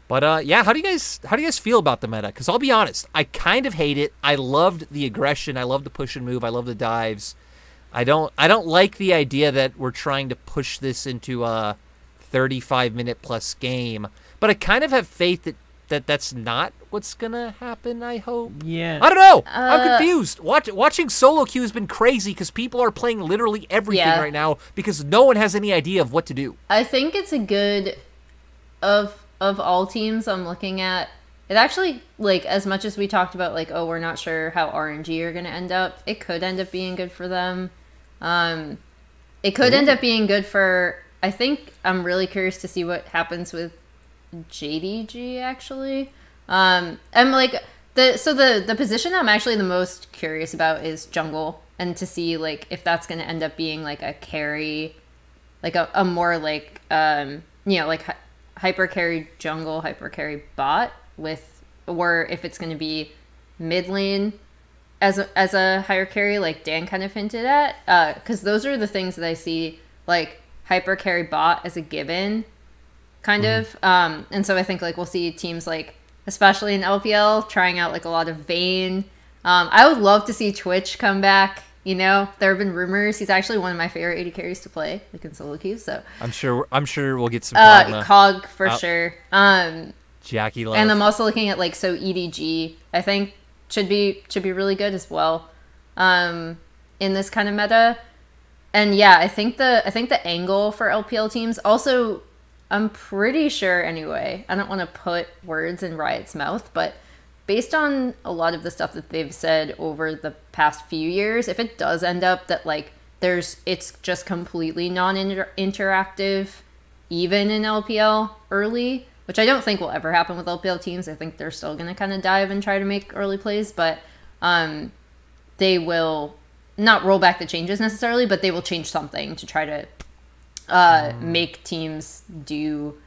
But yeah, how do you guys feel about the meta? Because I'll be honest, I kind of hate it. I loved the aggression. I love the push and move. I love the dives. I don't like the idea that we're trying to push this into a 35-minute plus game. But I kind of have faith that that's not what's gonna happen. I hope. Yeah. I don't know. I'm confused. Watching solo queue has been crazy because people are playing literally everything right now because no one has any idea of what to do. I think it's a good of all teams I'm looking at. It actually, like, as much as we talked about, like, oh, we're not sure how RNG are going to end up, it could end up being good for them. It could end up being good for, I think, I'm really curious to see what happens with JDG, actually. And, like, the position I'm actually the most curious about is jungle, and to see, like, if that's going to end up being, like, a carry, like, a more, like, like, hyper carry jungle, hyper carry bot or if it's going to be mid lane as a higher carry, like Dan kind of hinted at, because those are the things that I see, like hyper carry bot as a given, kind of, and so I think like we'll see teams like, especially in LPL, trying out like a lot of Vayne. I would love to see Twitch come back. There have been rumors. He's actually one of my favorite AD carries to play, like in solo queue. So I'm sure we'll get some Cog for sure. Jackie Love. And I'm also looking at like EDG. I think should be really good as well. In this kind of meta. And yeah, I think the angle for LPL teams also, I'm pretty sure anyway. I don't want to put words in Riot's mouth, but based on a lot of the stuff that they've said over the past few years, if it does end up that like it's just completely non-interactive, even in LPL early, which I don't think will ever happen with LPL teams. I think they're still going to kind of dive and try to make early plays, but they will not roll back the changes necessarily, but they will change something to try to make teams do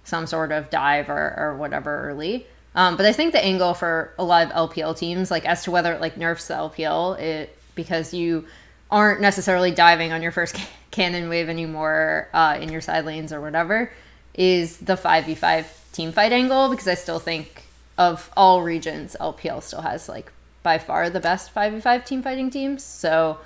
some sort of dive or whatever early. But I think the angle for a lot of LPL teams, like as to whether it like nerfs the LPL, because you aren't necessarily diving on your first cannon wave anymore in your side lanes or whatever, is the 5v5 team fight angle, because I still think of all regions, LPL still has like by far the best 5v5 team fighting teams. So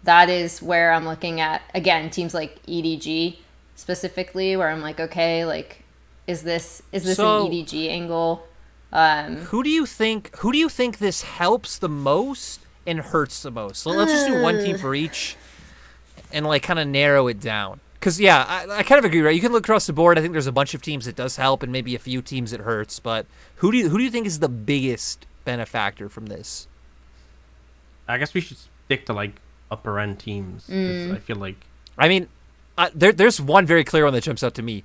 that is where I'm looking at, again, teams like EDG specifically, where I'm like, okay, like, is this an EDG angle? Who do you think this helps the most and hurts the most? So let's just do one team for each and like kind of narrow it down. Because, yeah, I kind of agree, right? You can look across the board. I think there's a bunch of teams it does help and maybe a few teams it hurts. But who do you think is the biggest benefactor from this? I guess we should stick to, like, upper-end teams. 'Cause I feel like... I mean, there's one very clear one that jumps out to me,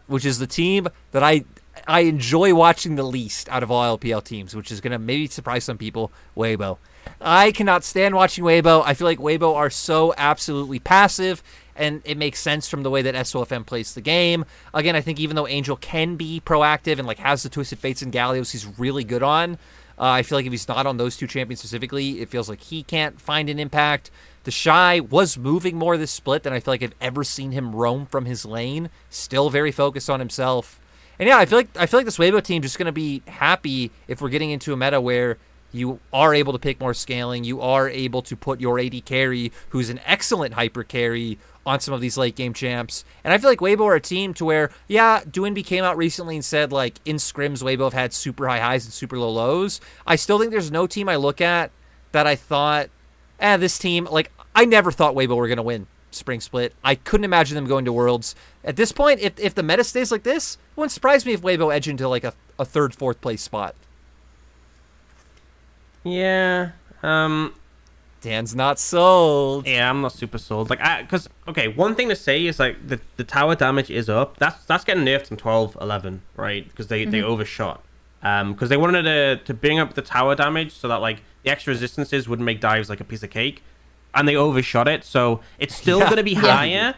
which is the team that I enjoy watching the least out of all LPL teams, which is going to maybe surprise some people, Weibo. I cannot stand watching Weibo. I feel like Weibo are so absolutely passive, and it makes sense from the way that SOFM plays the game. Again, I think even though Angel can be proactive and like has the Twisted Fates and Gallios he's really good on, I feel like if he's not on those two champions specifically, it feels like he can't find an impact. The Shy was moving more this split than I feel like I've ever seen him roam from his lane. Still very focused on himself. And yeah, I feel like this Weibo team just going to be happy if we're getting into a meta where you are able to pick more scaling. You are able to put your AD carry, who's an excellent hyper carry, on some of these late game champs. And I feel like Weibo are a team to where, yeah, Duinby came out recently and said, like, in scrims, Weibo have had super high highs and super low lows. I still think there's no team I look at that I thought, this team, like, I never thought Weibo were going to win Spring Split. I couldn't imagine them going to Worlds. At this point, if the meta stays like this, it wouldn't surprise me if Weibo edge into, like, a third, fourth place spot. Yeah, Dan's not sold. Yeah, I'm not super sold. Like, because okay, one thing to say is like the tower damage is up. That's getting nerfed in 12-11, right? Because they overshot. Because they wanted to bring up the tower damage so that like the extra resistances wouldn't make dives like a piece of cake, and they overshot it. So it's still going to be higher,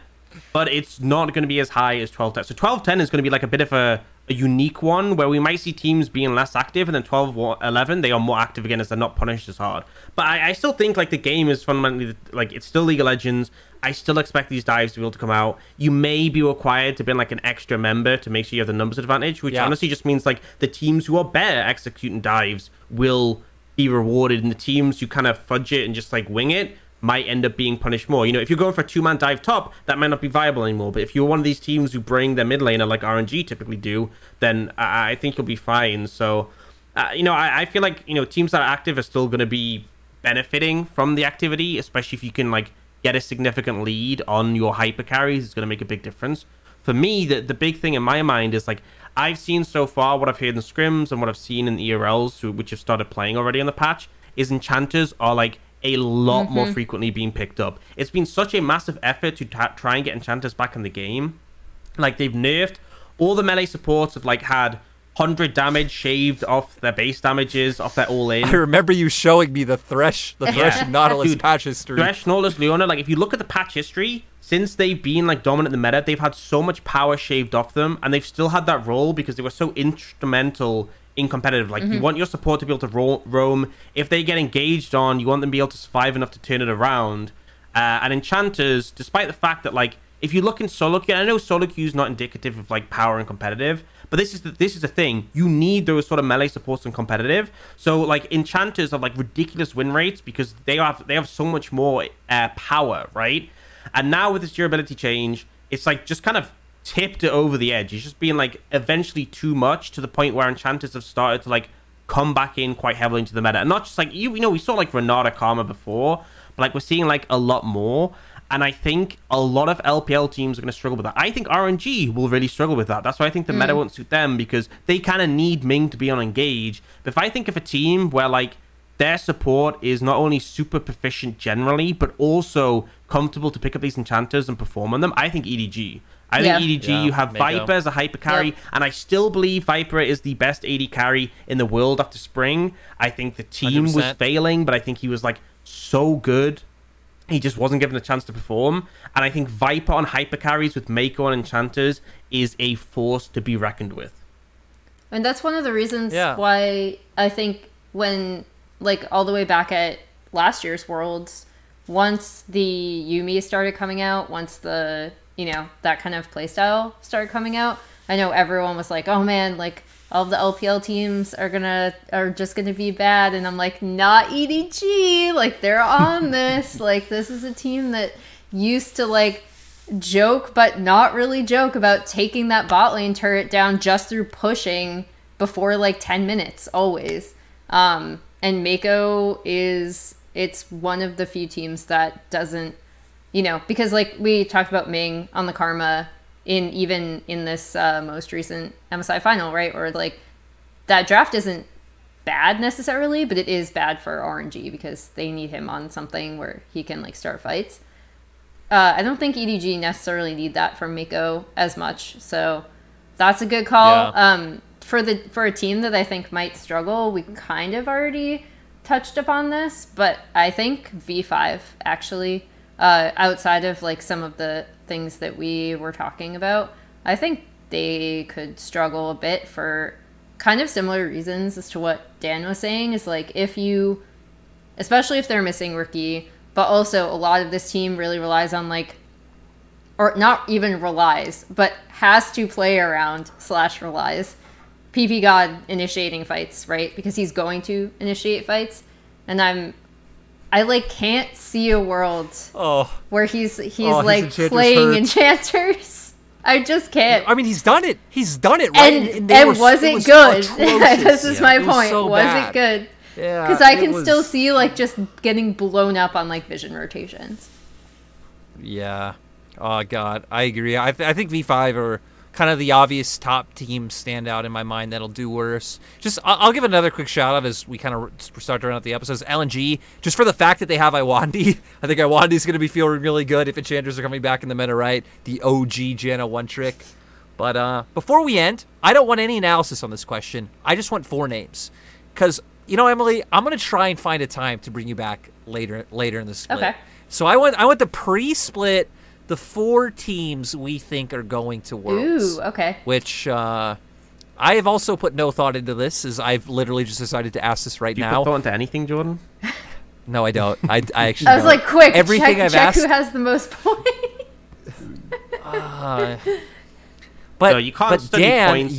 but it's not going to be as high as 12-10. So 12-10 is going to be like a bit of a unique one where we might see teams being less active, and then 12-11 they are more active again as they're not punished as hard. But I still think like the game is fundamentally like it's still League of Legends. I still expect these dives to be able to come out. You may be required to be like an extra member to make sure you have the numbers advantage, which honestly just means like the teams who are better executing dives will be rewarded, and the teams who kind of fudge it and just like wing it might end up being punished more. You know, if you're going for a two-man dive top, that might not be viable anymore. But if you're one of these teams who bring their mid laner like RNG typically do, then I think you'll be fine. So, you know, I feel like, you know, teams that are active are still going to be benefiting from the activity, especially if you can, like, get a significant lead on your hyper carries. It's going to make a big difference. For me, the big thing in my mind is, like, I've seen so far what I've heard in scrims and what I've seen in the ERLs, which have started playing already on the patch, is enchanters are, like, a lot more frequently being picked up. It's been such a massive effort to try and get enchanters back in the game. Like, they've nerfed all the melee supports have like had 100 damage shaved off their base damages, off their all-in. I remember you showing me the Thresh Nautilus patch history. Thresh, Nautilus, Leona, like if you look at the patch history, since they've been like dominant in the meta, they've had so much power shaved off them, and they've still had that role because they were so instrumental in competitive. Like, you want your support to be able to roam. If they get engaged on, you want them to be able to survive enough to turn it around. And enchanters, despite the fact that, like, if you look in solo queue, I know solo queue is not indicative of like power and competitive, but this is the thing. You need those sort of melee supports in competitive. So like enchanters have like ridiculous win rates because they have so much more power, right? And now with this durability change, it's like just kind of tipped it over the edge. It's just being like eventually too much to the point where enchanters have started to like come back in quite heavily into the meta, and not just like you know we saw like Renata Karma before, but like we're seeing like a lot more. And I think a lot of LPL teams are going to struggle with that. I think RNG will really struggle with that. That's why I think the meta won't suit them, because they kind of need Ming to be on Engage. But if I think of a team where like their support is not only super proficient generally, but also comfortable to pick up these enchanters and perform on them, I think EDG. I think EDG, you have Mako. Viper as a hyper carry, and I still believe Viper is the best AD carry in the world after Spring. I think the team 100%. Was failing, but I think he was like so good. He just wasn't given a chance to perform. And I think Viper on hyper carries with Mako and enchanters is a force to be reckoned with. And that's one of the reasons why I think when, like, all the way back at last year's Worlds, once the Yuumi started coming out, once the, you know, that kind of playstyle started coming out, I know everyone was like, oh man, like, all of the LPL teams are just gonna be bad, and I'm like, not EDG, like they're on this. Like, this is a team that used to like joke but not really joke about taking that bot lane turret down just through pushing before like 10 minutes always. And Mako it's one of the few teams that doesn't because like we talked about Ming on the Karma even in this most recent MSI final, right? Or like that draft isn't bad necessarily, but it is bad for RNG because they need him on something where he can like start fights. I don't think EDG necessarily need that from Miko as much, so that's a good call. Yeah. For a team that I think might struggle, we kind of already touched upon this, but I think V5 actually, outside of like some of the things that we were talking about, I think they could struggle a bit for kind of similar reasons as to what Dan was saying. Is like especially if they're missing Rookie, but also a lot of this team really relies on like, or not even relies, but has to play around / relies PP God initiating fights, right? Because he's going to initiate fights, and I like can't see a world where he's like playing enchanters. I just can't. I mean, he's done it. He's done it, right? And was it good? This is my point. Was it good? Yeah. Because I can still see like just getting blown up on like vision rotations. Yeah. Oh God, I agree. I think V5 are kind of the obvious top team standout in my mind that'll do worse. Just I'll give another quick shout out as we kind of start to run out the episodes. LNG, just for the fact that they have Iwandi. I think Iwandi's going to be feeling really good if Enchanters are coming back in the meta, right? The OG Janna one trick. But before we end, I don't want any analysis on this question. I just want 4 names. Because, Emily, I'm going to try and find a time to bring you back later in the split. Okay. So I want the pre-split, the 4 teams we think are going to Worlds. Ooh, okay. Which I have also put no thought into this, as I've literally just decided to ask this right now. Do you put thought into anything, Jordan? No, I don't. I actually I was don't. like, quick, Everything I've check asked, who has the most points. But, so you can't but study Dan, points.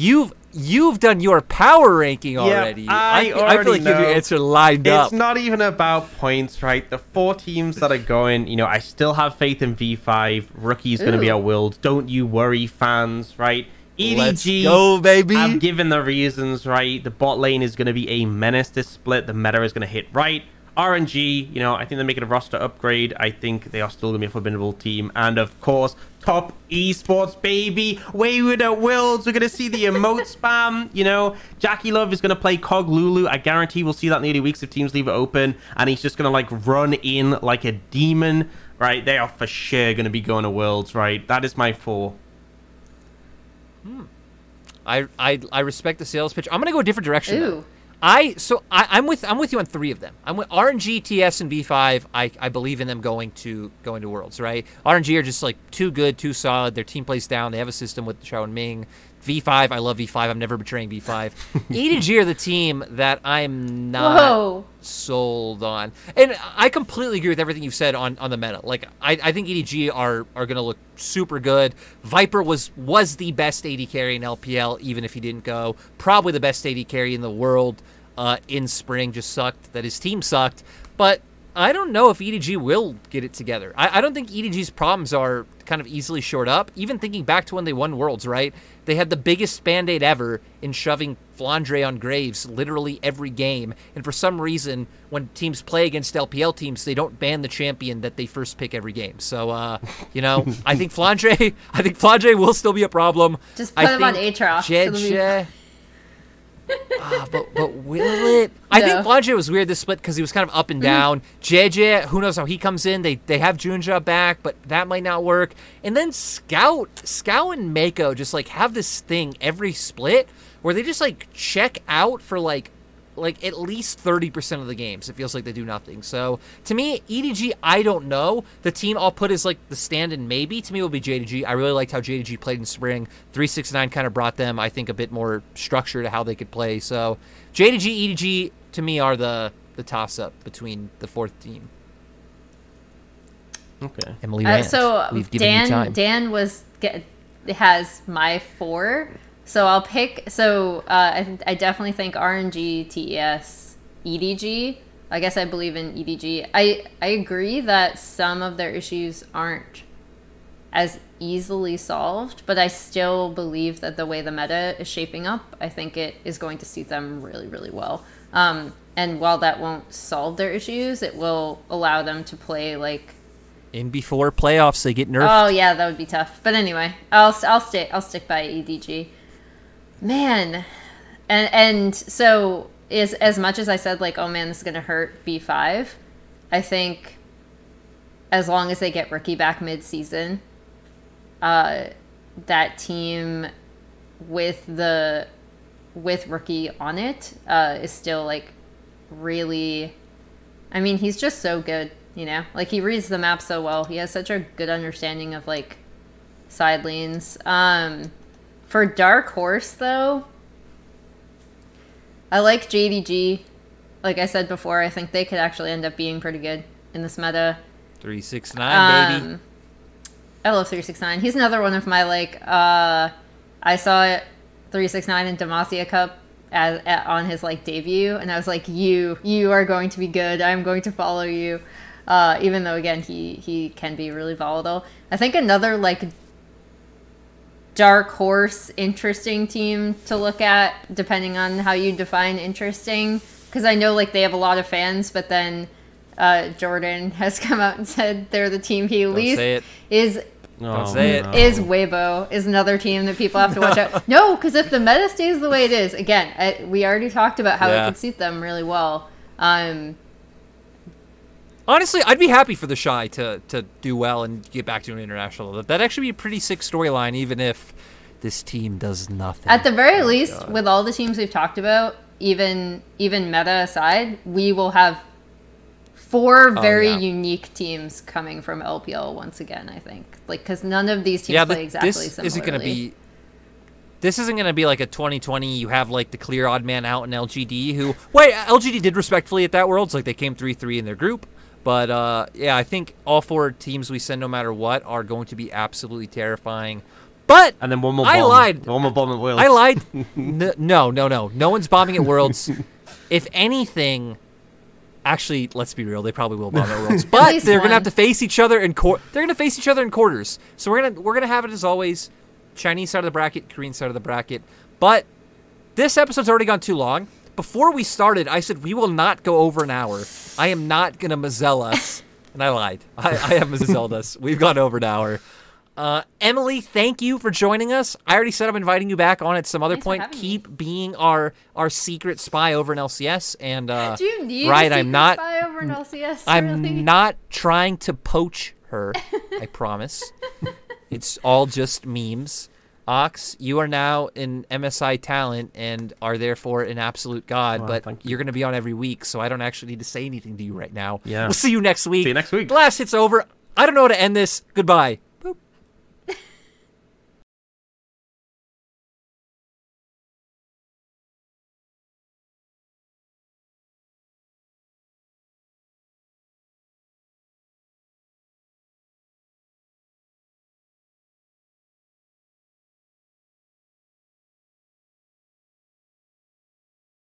you've done your power ranking already. I feel already like you have your know. answer lined up. It's not even about points, right? The 4 teams that are going, I still have faith in V5. Rookie's going to be Ooh. at Worlds. Don't you worry, fans, right? EDG, Let's go, baby. I've given the reasons, right? The bot lane is going to be a menace this split. The meta is going to hit right. RNG, I think they're making a roster upgrade. I think they are still going to be a formidable team. And, of course, top esports, baby. Wayward at Worlds. We're going to see the emote spam. Jackie Love is going to play Cog Lulu. I guarantee we'll see that in the early weeks if teams leave it open. And he's just going to, like, run in like a demon, right? They are for sure going to be going to Worlds, right? That is my 4. I respect the sales pitch. I'm going to go a different direction, though. Ooh. I'm with you on 3 of them. I'm with RNG, TS, and V5. I believe in them going to Worlds, right? RNG are just like too good, too solid. Their team plays down. They have a system with Xiao and Ming. V5, I love V5. I'm never betraying V5. EDG are the team that I'm not sold on. And I completely agree with everything you've said on the meta. Like, I think EDG are going to look super good. Viper was the best AD carry in LPL, even if he didn't go. Probably the best AD carry in the world in spring. Just sucked that his team sucked. But I don't know if EDG will get it together. I don't think EDG's problems are kind of easily shored up. Even thinking back to when they won Worlds, right? They had the biggest Band-Aid ever in shoving Flandre on Graves literally every game. And for some reason, when teams play against LPL teams, they don't ban the champion that they first pick every game. So, I think Flandre will still be a problem. Just put him on Aatrox. But will it? I think Flandre was weird this split because he was kind of up and down. JJ, who knows how he comes in? They have Junja back, but that might not work. And then Scout and Mako just like have this thing every split where they just like check out for like at least 30% of the games. It feels like they do nothing. So to me, EDG, I don't know. The team I'll put as like the stand-in maybe to me will be JDG. I really liked how JDG played in spring. 369 kind of brought them, I think, a bit more structure to how they could play. So JDG, EDG to me are the toss-up between the 4th team. Okay. Emily Rand, so we've given you time. Dan has my 4. So I'll pick. So I definitely think RNG, TES, EDG. I guess I believe in EDG. I agree that some of their issues aren't as easily solved, but I still believe that the way the meta is shaping up, I think it is going to suit them really, really well. And while that won't solve their issues, it will allow them to play like in before playoffs, they get nerfed. Oh yeah, that would be tough. But anyway, I'll stick by EDG. Man, and so is as much as I said like, oh man, this is gonna hurt B5. I think as long as they get Rookie back mid-season, that team with Rookie on it is still like really. I mean, he's just so good, you know? Like, he reads the map so well. He has such a good understanding of, like, side lanes. For Dark Horse, though, I like JDG. Like I said before, I think they could actually end up being pretty good in this meta. 369, baby. I love 369. He's another one of my, like, I saw 369 in Demacia Cup on his like debut, and I was like, you are going to be good. I'm going to follow you, even though again he can be really volatile. I think another like Dark Horse interesting team to look at, depending on how you define interesting, because I know like they have a lot of fans, but then Jordan has come out and said they're the team he least is. Don't say it. Is Weibo is another team that people have to watch out. No, because if the meta stays the way it is, again, we already talked about how it could suit them really well. Honestly, I'd be happy for the Shy to do well and get back to an international. That'd actually be a pretty sick storyline, even if this team does nothing. At the very least, with all the teams we've talked about, even meta aside, we will have 4 very unique teams coming from LPL once again, I think. Like, because none of these teams play exactly similarly. This isn't going to be like a 2020, you have like the clear odd man out in LGD, who... Wait, LGD did respectfully at that Worlds, like they came 3-3 in their group. But yeah, I think all 4 teams we send no matter what are going to be absolutely terrifying. But and then one more bomb. I lied. One more bomb at Worlds. I lied. No. No one's bombing at Worlds. If anything... Actually, let's be real. They probably will bomb at Worlds, but they're gonna have to face each other in they're gonna face each other in quarters. So we're gonna have it as always, Chinese side of the bracket, Korean side of the bracket. But this episode's already gone too long. Before we started, I said we will not go over an hour. I am not gonna Mazel us, and I lied. I have Mazelled us. We've gone over an hour. Emily, thank you for joining us. I already said I'm inviting you back on at some other point. Keep being our secret spy over in LCS. And do you need right, a I'm not spy over in LCS? I'm really? not trying to poach her. I promise. It's all just memes. Ox, you are now an MSI talent and are therefore an absolute god, but you're going to be on every week, so I don't actually need to say anything to you right now. Yeah. We'll see you next week. See you next week. The last hit's over. I don't know how to end this. Goodbye.